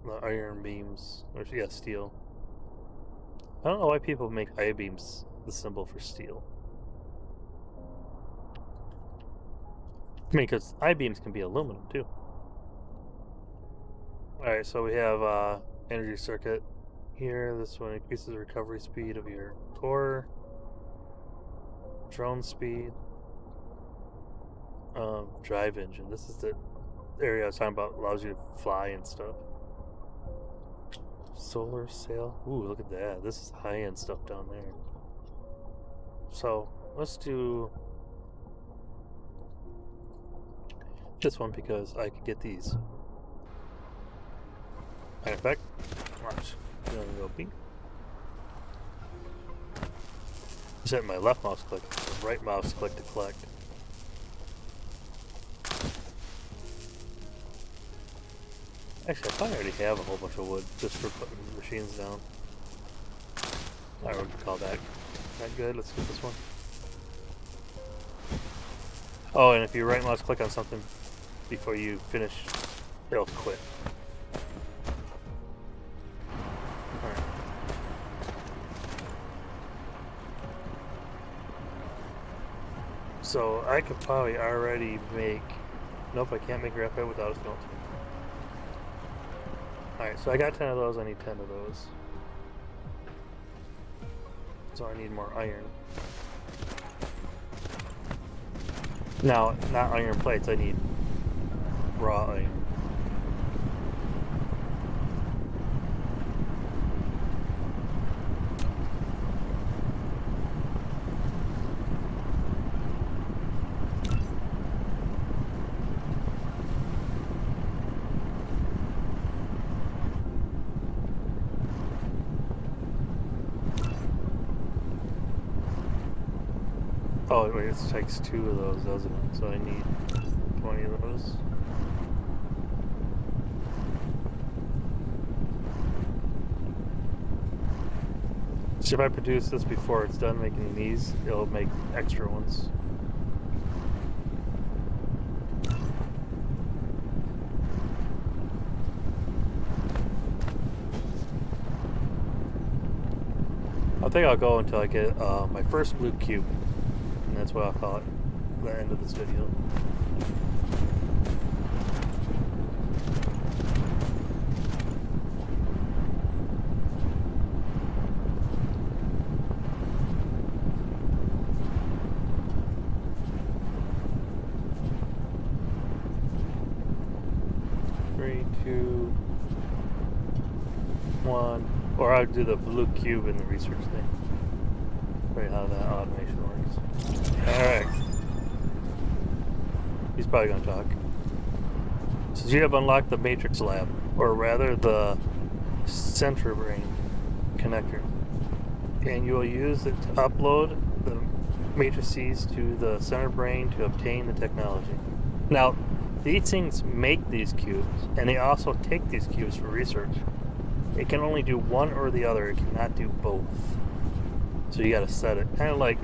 The iron beams. Or, yeah, steel. I don't know why people make I-beams the symbol for steel. I mean, because I-beams can be aluminum, too. Alright, so we have energy circuit here. This one increases the recovery speed of your core. Drone speed. Drive engine. This is the area I was talking about. Allows you to fly and stuff. Solar sail. Ooh, look at that. This is high-end stuff down there. So, let's do this one because I could get these. Matter of fact, watch. I'm gonna go pink. Just hit my left mouse click, the right mouse click to collect. Actually, I probably already have a whole bunch of wood just for putting machines down. I would call that good. Let's get this one. Oh, and if you right mouse click on something before you finish, it'll quit. Alright. So I could probably already make... Nope, I can't make graphite without a smelter. Alright, so I got 10 of those, I need 10 of those. So I need more iron. Now, not iron plates, I need raw iron. Oh wait, it takes 2 of those, doesn't it? So I need 20 of those. So if I produce this before it's done making these, it'll make extra ones. I think I'll go until I get my first blue cube. And that's what I'll call it, the end of this video. Three, two, one. Or I'll do the blue cube in the research thing. Show you how that automation works. Alright. He's probably going to talk. So you have unlocked the matrix lab, or rather the center brain connector. And you will use it to upload the matrices to the center brain to obtain the technology. Now, these things make these cubes, and they also take these cubes for research. It can only do one or the other, it cannot do both. So you gotta set it. Kind of like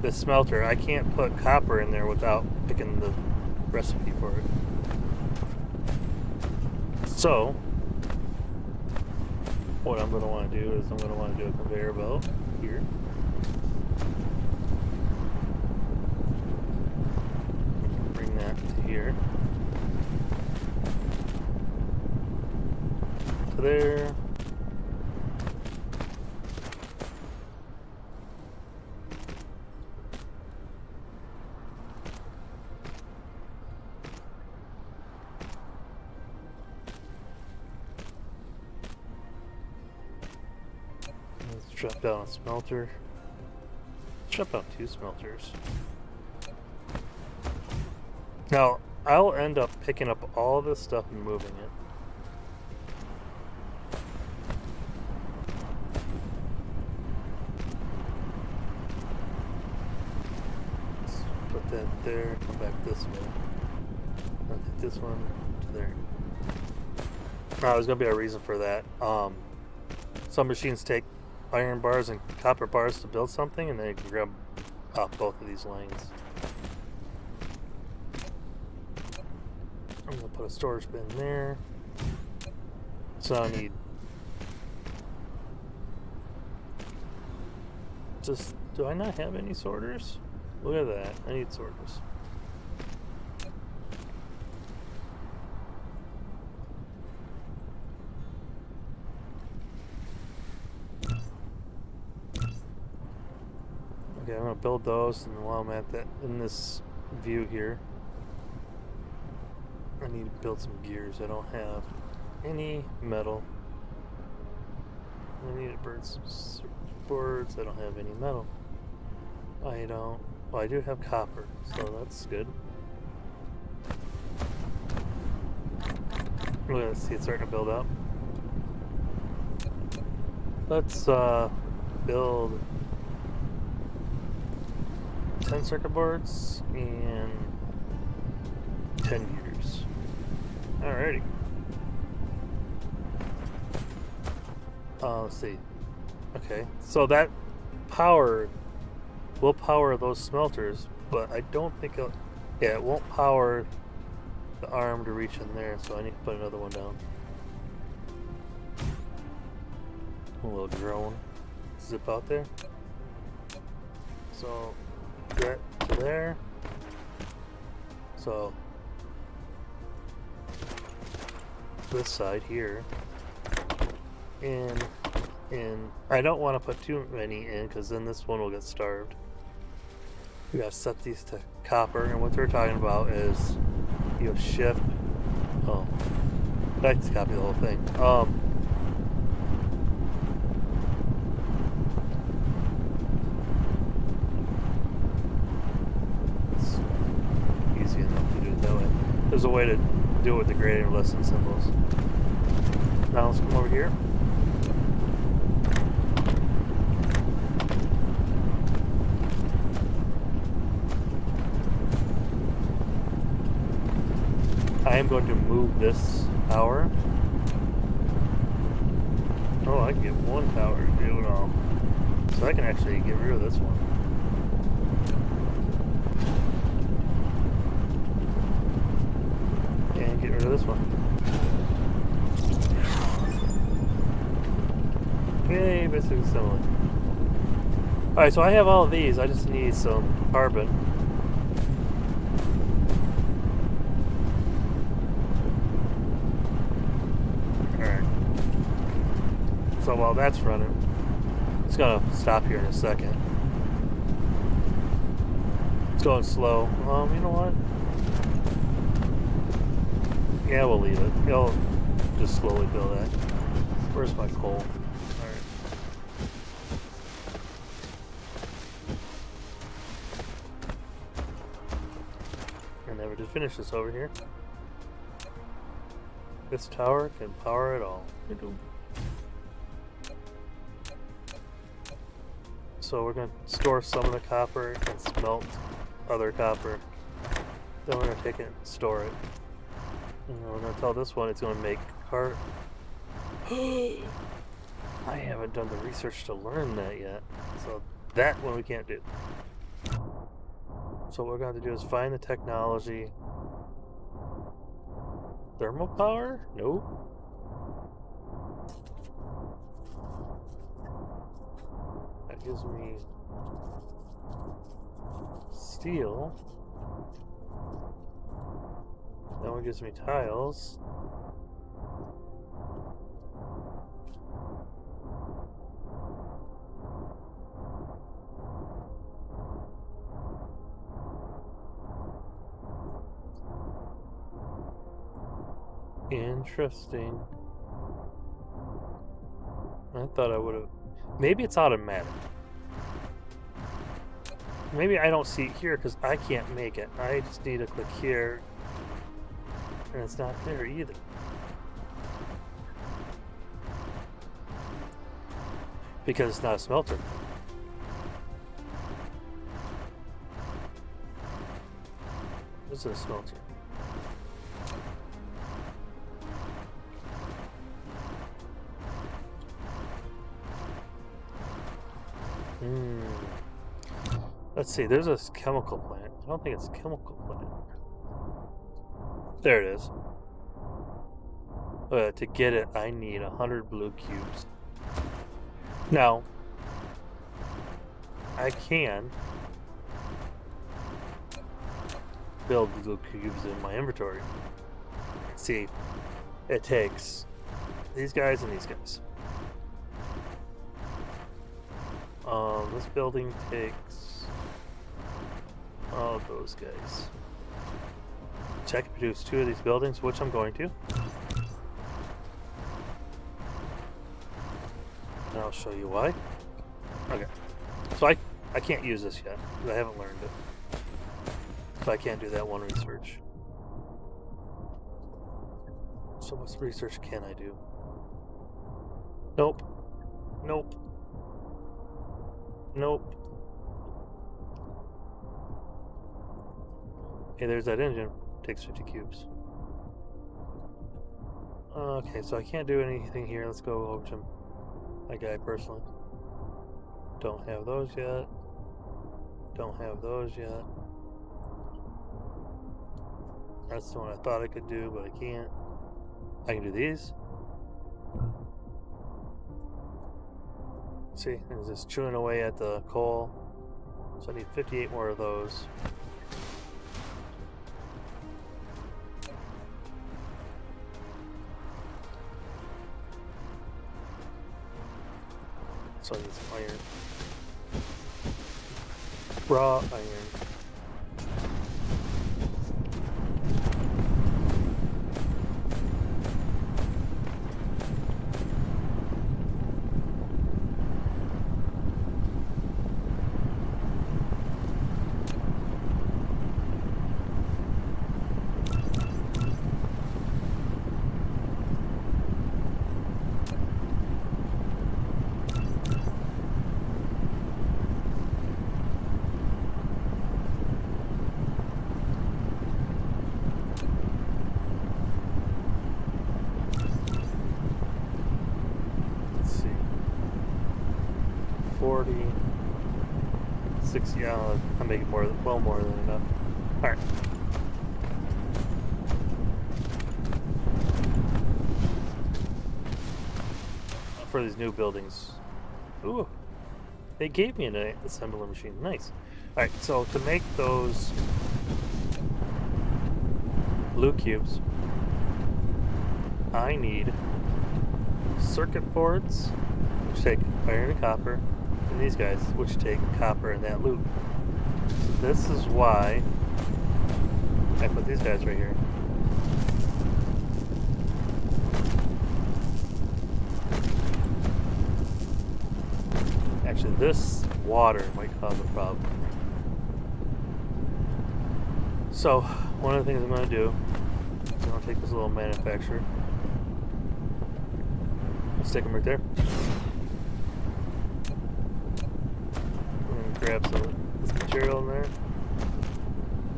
the smelter. I can't put copper in there without picking the recipe for it. So, what I'm going to want to do is I'm going to want to do a conveyor belt here. Bring that to here. To there. Drop down a smelter. Drop down 2 smelters. Now, I'll end up picking up all this stuff and moving it. Let's put that there, come back this way. I'll take this one to there. Now, there's going to be a reason for that. Some machines take iron bars and copper bars to build something, and then you can grab off both of these lanes. I'm going to put a storage bin there. So I need just, do I not have any sorters? Look at that, I need sorters. Okay, I'm going to build those, and while I'm at that, in this view here, I need to build some gears. I don't have any metal. I need to burn some boards. I don't have any metal. I don't. Well, I do have copper, so that's good. Let's see, it's starting to build up. Let's build 10 circuit boards and 10 gears. Alrighty. Let's see. Okay, so that power will power those smelters, but I don't think it'll, yeah, it won't power the arm to reach in there, so I need to put another one down. A little drone. Zip out there. So that to there. So this side here. And I don't want to put too many in because then this one will get starved. We gotta set these to copper, and what they're talking about is you shift. Oh, I just copy the whole thing. It's easy enough to do it that way. There's a way to do it with the gradient or lesson symbols. Now let's come over here. I am going to move this tower. Oh, I can get one tower to do it all. So I can actually get rid of this one. And get rid of this one. Yay, basically similar. Alright, so I have all of these. I just need some carbon. So while that's running, it's gonna stop here in a second. It's going slow. You know what? Yeah, we'll leave it. It'll just slowly build that. Where's my coal? Alright. I never did finish this over here. This tower can power it all. So we're going to store some of the copper and smelt other copper. Then we're going to take it and store it. And we're going to tell this one it's going to make cart. I haven't done the research to learn that yet. So that one we can't do. So what we're going to do is find the technology. Thermal power? Nope. That gives me steel. That one gives me tiles. Interesting. I thought I would have. Maybe it's automatic. maybe I don't see it here because I can't make it. I just need to click here, and it's not there either. Because it's not a smelter. This is a smelter. Let's see, there's a chemical plant. I don't think it's a chemical plant. There it is. To get it, I need 100 blue cubes. Now, I can build blue cubes in my inventory. See, it takes these guys and these guys. This building takes all of those guys. Check and produce 2 of these buildings, which I'm going to. And I'll show you why. Okay. So I can't use this yet, because I haven't learned it. So I can't do that one research. So what research can I do? Nope. Nope. Nope. Hey, there's that engine. Takes 50 cubes. Okay, so I can't do anything here. Let's go over to my guy personally. Don't have those yet. Don't have those yet. That's the one I thought I could do, but I can't. I can do these. See, it's just chewing away at the coal. So I need 58 more of those. So I need some iron. Raw iron. Yeah, I'm making well more than enough. Alright. For these new buildings. Ooh. They gave me an assembler machine. Nice. Alright, so to make those blue cubes, I need circuit boards, which take iron and copper, and these guys, which take copper in that loop. So this is why I put these guys right here. Actually, this water might cause a problem. So, one of the things I'm going to do is I'm going to take this little manufacturer. Stick them right there. Grab some of this material in there.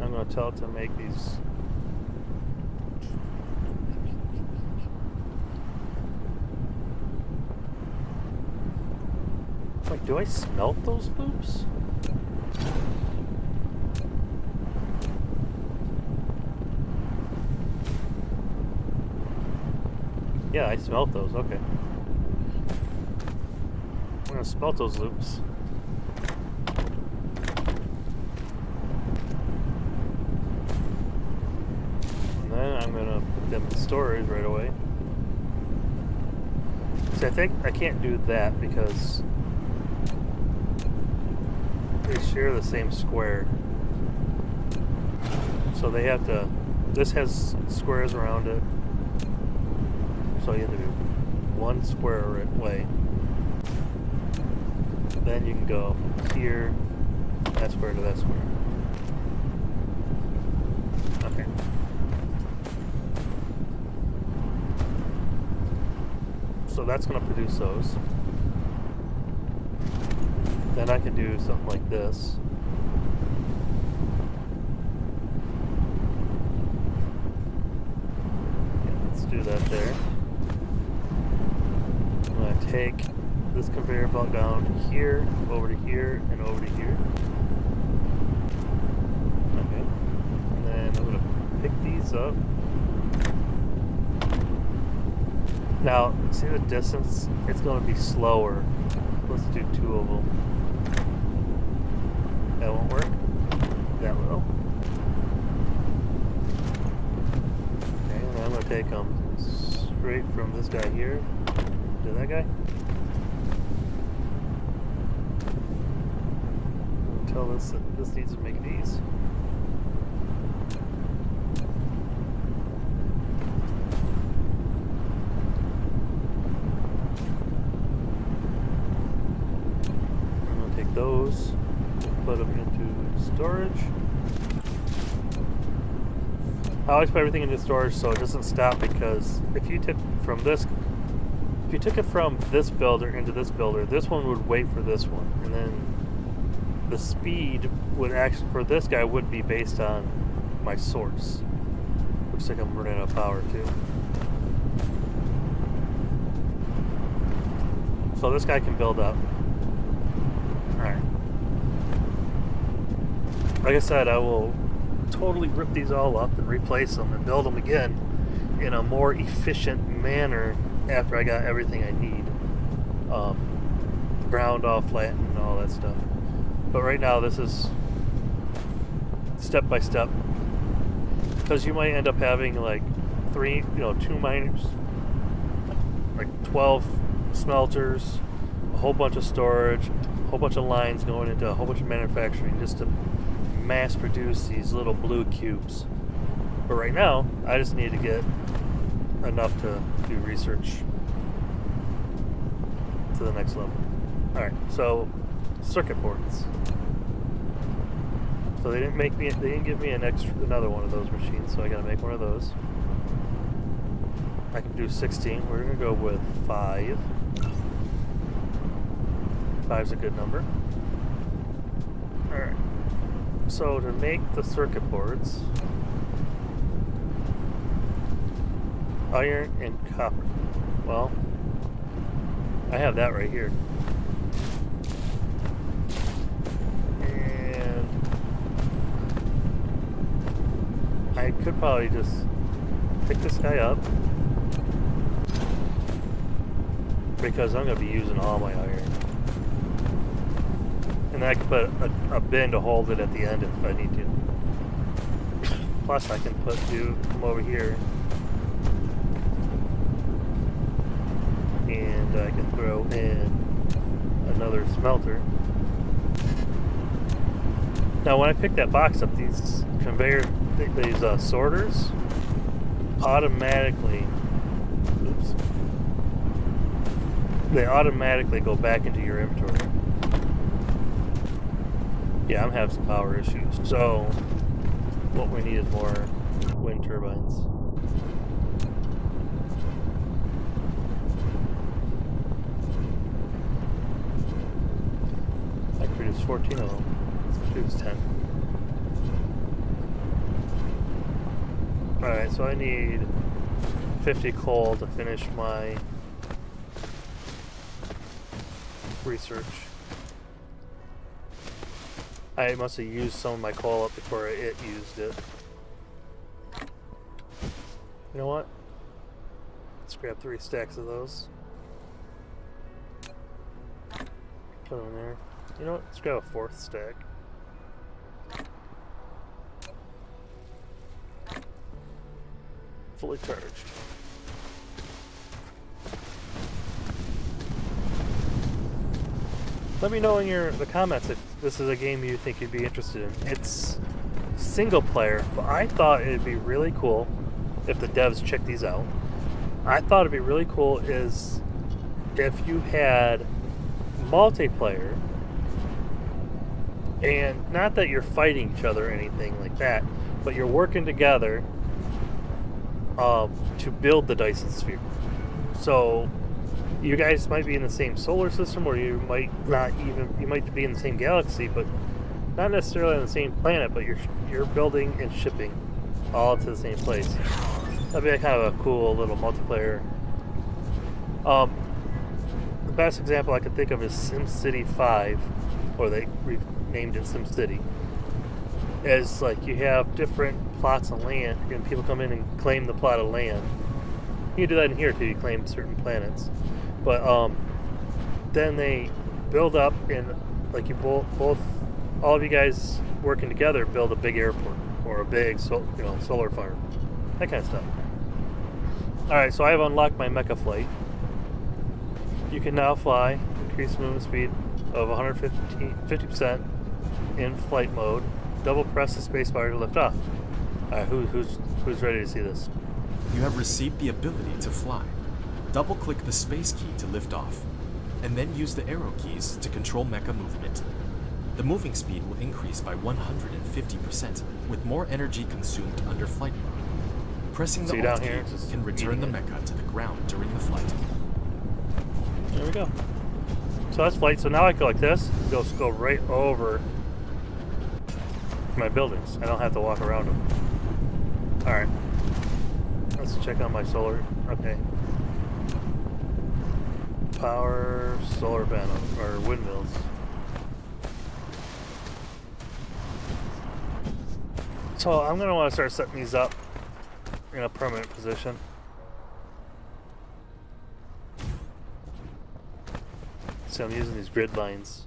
I'm going to tell it to make these. Wait, do I smelt those loops? Yeah, I smelt those. Okay. I'm going to smelt those loops. I'm gonna put them in storage right away. See, I think I can't do that because they share the same square. So they have to, this has squares around it. So you have to do one square way. Then you can go here, That square to that square. Okay. So that's going to produce those. Then I can do something like this. Yeah, let's do that there. I'm going to take this conveyor belt down here, over to here, and over to here. Okay. And then I'm going to pick these up. Now, see the distance? It's going to be slower. Let's do 2 of them. That won't work. That will. Okay, and I'm going to take them straight from this guy here to that guy. Tell this that this needs to make these. I'm going to take those, put them into storage. I always put everything into storage so it doesn't stop, because if you took from this, if you took it from this builder into this builder, this one would wait for this one, and then the speed would actually, for this guy, would be based on my source. Looks like I'm running out of power too. So this guy can build up. Alright. Like I said, I will totally rip these all up and replace them and build them again in a more efficient manner after I got everything I need. Ground all flattened and all that stuff. But right now, this is step by step, because you might end up having like 2 miners, like 12 smelters, a whole bunch of storage, a whole bunch of lines going into a whole bunch of manufacturing just to mass produce these little blue cubes. But right now, I just need to get enough to do research to the next level. Alright, so circuit boards. So they didn't give me another one of those machines, so I gotta make one of those. I can do 16. We're gonna go with 5. 5's a good number. Alright. So to make the circuit boards, iron and copper. Well, I have that right here. I could probably just pick this guy up, because I'm going to be using all my iron. And then I can put a bin to hold it at the end if I need to. Plus I can put them over here. And I can throw in another smelter. Now when I pick that box up, these sorters automatically, they automatically go back into your inventory. Yeah, I'm having some power issues, so what we need is more wind turbines. I can produce 14 of them. Let's produce 10. Alright, so I need 50 coal to finish my research. I must have used some of my coal up before it used it. You know what? Let's grab 3 stacks of those. Put them in there. You know what? Let's grab a 4th stack. Fully charged. Let me know in the comments if this is a game you think you'd be interested in. It's single player, but I thought it'd be really cool if the devs check these out. I thought it'd be really cool is if you had multiplayer And not that you're fighting each other or anything like that, but you're working together to build the Dyson Sphere. So you guys might be in the same solar system, or you might not even, you might be in the same galaxy, but not necessarily on the same planet, but you're building and shipping all to the same place. That'd be kind of a cool little multiplayer. The best example I could think of is SimCity 5, or they renamed it SimCity. Is like you have different plots of land, and people come in and claim the plot of land. You can do that in here too. You claim certain planets, but then they build up, and like you both all of you guys working together build a big airport or a big solar farm, that kind of stuff. All right, so I have unlocked my mecha flight. You can now fly, increase movement speed of 50% in flight mode. Double press the spacebar to lift off. All right, who's ready to see this? You have received the ability to fly. Double-click the space key to lift off, and then use the arrow keys to control mecha movement. The moving speed will increase by 150%, with more energy consumed under flight mode. Pressing the Alt key can return the mecha to the ground during the flight. There we go. So that's flight. So now I go like this, go right over my buildings. I don't have to walk around them. All right. Let's check out my solar. Okay. Power solar panel or windmills. So I'm gonna want to start setting these up in a permanent position. So I'm using these grid lines.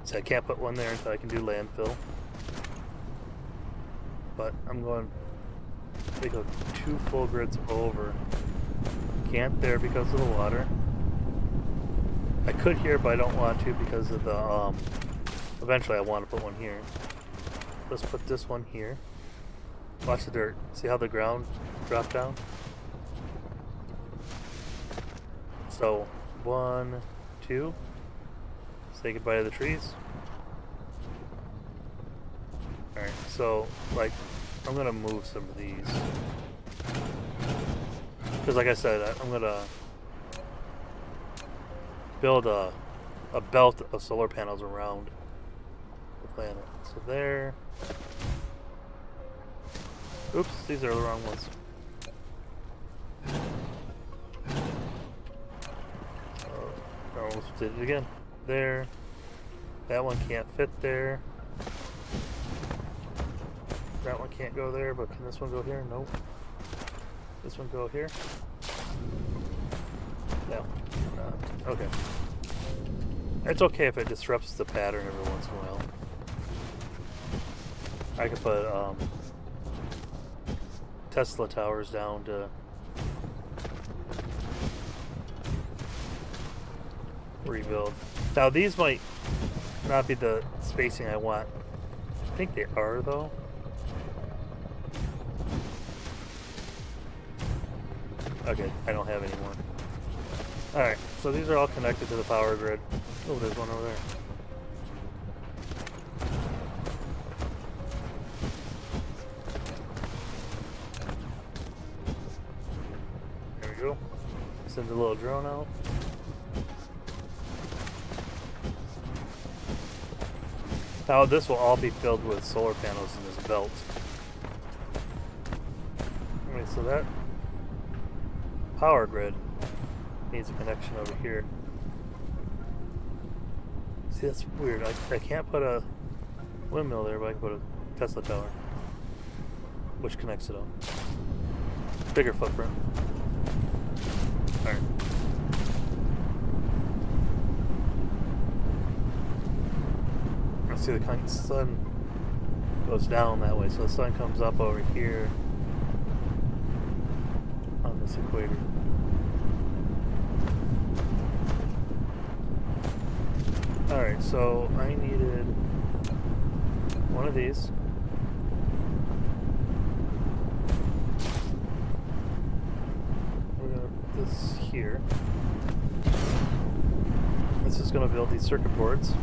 So I can't put one there until I can do landfill. But I'm going to go 2 full grids over. Can't there because of the water. I could here, but I don't want to because of the eventually I want to put one here. Let's put this one here. Watch the dirt. See how the ground dropped down? So 1, 2. Say goodbye to the trees. Alright, so like I'm gonna move some of these. Because like I said, I'm gonna build a belt of solar panels around the planet. So there. Oops, these are the wrong ones. I almost did it again. There. That one can't fit there. That one can't go there, but can this one go here? Nope. This one go here? No. Okay. It's okay if it disrupts the pattern every once in a while. I could put Tesla towers down to rebuild. Now these might not be the spacing I want. I think they are though. Okay, I don't have any more. Alright, so these are all connected to the power grid. Oh, there's one over there. There we go. Send the little drone out. Now this will all be filled with solar panels in this belt. Okay, so that power grid needs a connection over here. See, that's weird. I can't put a windmill there, but I can put a Tesla tower, which connects it up. Bigger footprint. Alright. See, the sun goes down that way, so the sun comes up over here on this equator. Alright, so I needed one of these. We're gonna put this here. This is just going to build these circuit boards.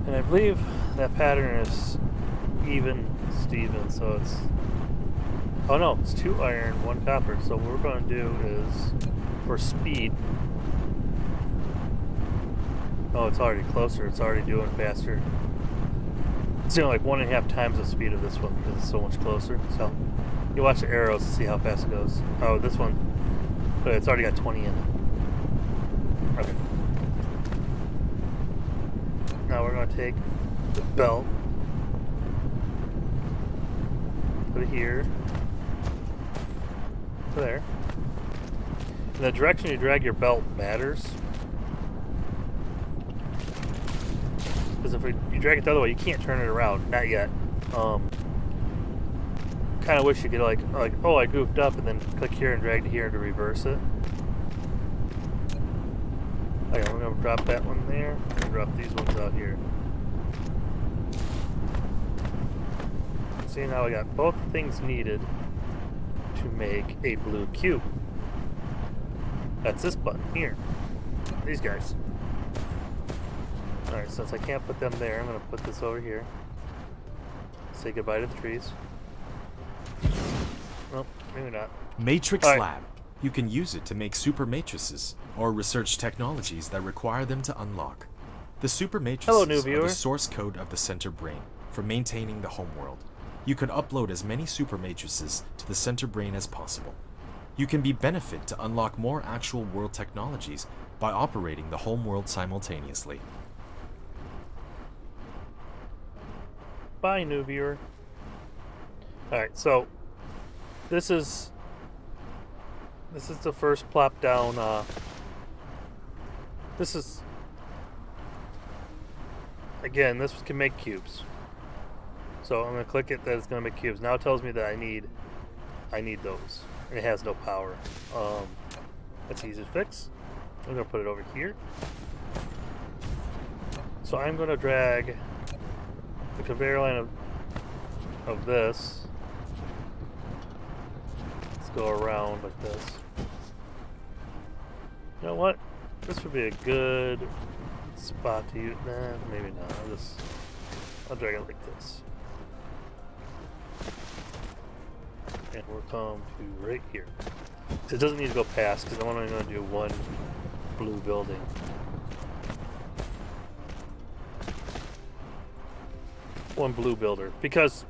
And I believe that pattern is even Steven, so it's... Oh no, it's 2 iron, 1 copper. So what we're going to do is, for speed... Oh, it's already closer. It's already doing faster. It's doing like 1.5 times the speed of this one because it's so much closer. So you watch the arrows to see how fast it goes. Oh, this one, but it's already got 20 in it. Okay. Now we're going to take the belt, put it here, to there. And the direction you drag your belt matters. Because if you drag it the other way, you can't turn it around. Not yet. Kind of wish you could like, oh, I goofed up, and then click here and drag to here to reverse it. Okay, we're gonna drop that one there, and drop these ones out here. See, now I got both things needed to make a blue cube. That's this button here. These guys. Alright, since I can't put them there, I'm going to put this over here. Say goodbye to the trees. Nope, maybe not. Matrix Lab. You can use it to make super matrices, or research technologies that require them to unlock. The super matrices are the source code of the center brain for maintaining the homeworld. You can upload as many super matrices to the center brain as possible. You can be benefit to unlock more actual world technologies by operating the homeworld simultaneously. Bye, new viewer. Alright, so this is the first plop down. This is, again, this can make cubes. So I'm gonna click it that it's gonna make cubes. Now it tells me that I need those, and it has no power. That's easy to fix. I'm gonna put it over here. So I'm gonna drag the conveyor line of this. Let's go around like this. You know what? This would be a good spot to use. Nah, maybe not. I'll drag it like this. And we'll come to right here. It doesn't need to go past because I'm only going to do one blue building. One blue builder, because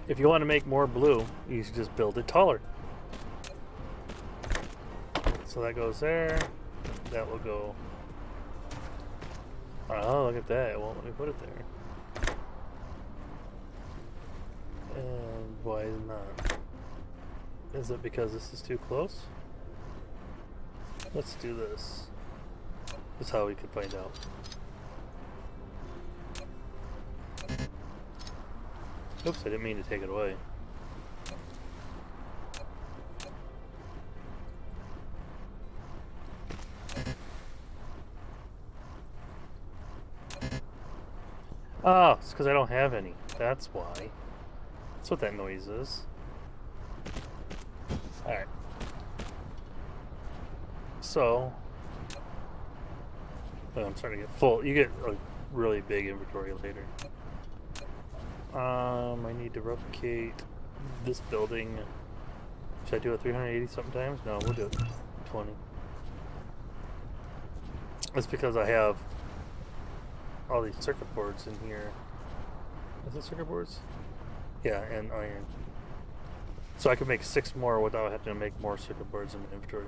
if you want to make more blue, you should just build it taller. So that goes there. That will go. Oh, look at that! It won't let me put it there. And why not? Is it because this is too close? Let's do this. That's how we could find out. Oops, I didn't mean to take it away. Oh, it's because I don't have any. That's why. That's what that noise is. Alright. So... oh, I'm starting to get full. You get a really big inventory later. I need to replicate this building. Should I do it 380 sometimes? No, we'll do it 20. That's because I have all these circuit boards in here. Is it circuit boards? Yeah, and iron. So I could make 6 more without having to make more circuit boards in my inventory.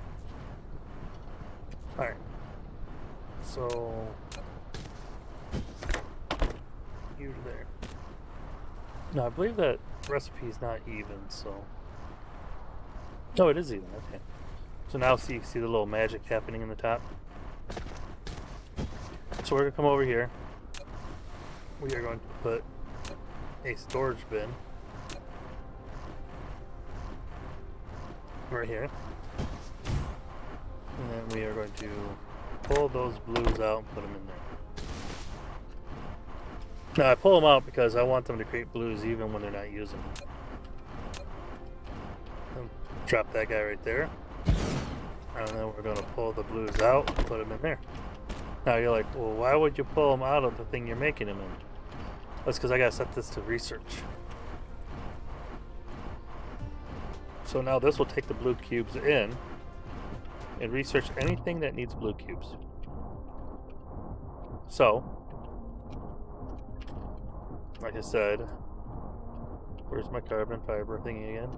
Alright. So... here to there. No, I believe that recipe is not even, so... no, it is even, okay. So now see the little magic happening in the top? So we're going to come over here. We are going to put a storage bin right here. And then we are going to pull those blues out and put them in there. Now I pull them out because I want them to create blues even when they're not using them. Drop that guy right there. And then we're going to pull the blues out and put them in there. Now you're like, well, why would you pull them out of the thing you're making them in? That's because I got to set this to research. So now this will take the blue cubes in and research anything that needs blue cubes. So, like I said, where's my carbon fiber thingy again?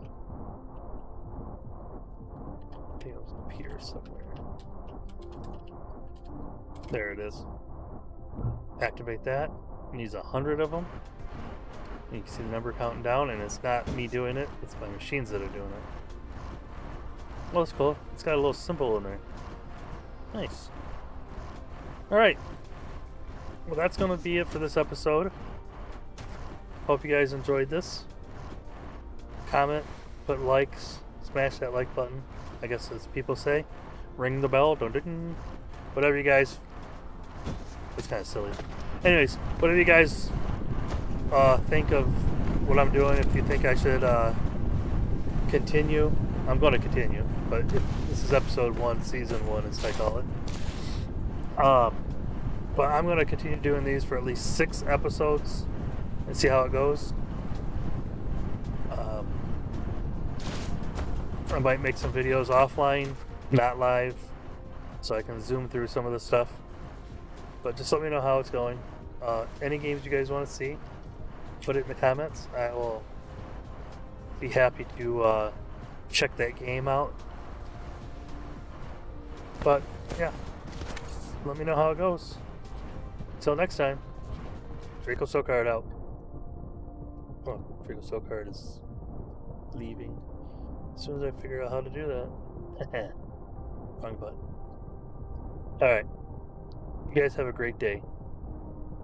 I think it was up here somewhere. There it is. Activate that. It needs 100 of them. You can see the number counting down, and it's not me doing it, it's my machines that are doing it. Well, that's cool. It's got a little symbol in there. Nice. Alright. Well, that's going to be it for this episode. Hope you guys enjoyed this. Comment, put likes, smash that like button, I guess as people say. Ring the bell, dun-dun-dun. Whatever you guys... It's kind of silly. Anyways, whatever you guys think of what I'm doing, if you think I should continue, I'm going to continue. But if this is episode 1, season 1, as I call it. But I'm going to continue doing these for at least 6 episodes and see how it goes. I might make some videos offline, not live, so I can zoom through some of the stuff. But just let me know how it's going. Any games you guys want to see, put it in the comments. I will be happy to check that game out. But yeah, let me know how it goes. Until next time, Draco Socard out. Oh, Draco Socard is leaving. As soon as I figure out how to do that. Wrong button. Alright. You guys have a great day.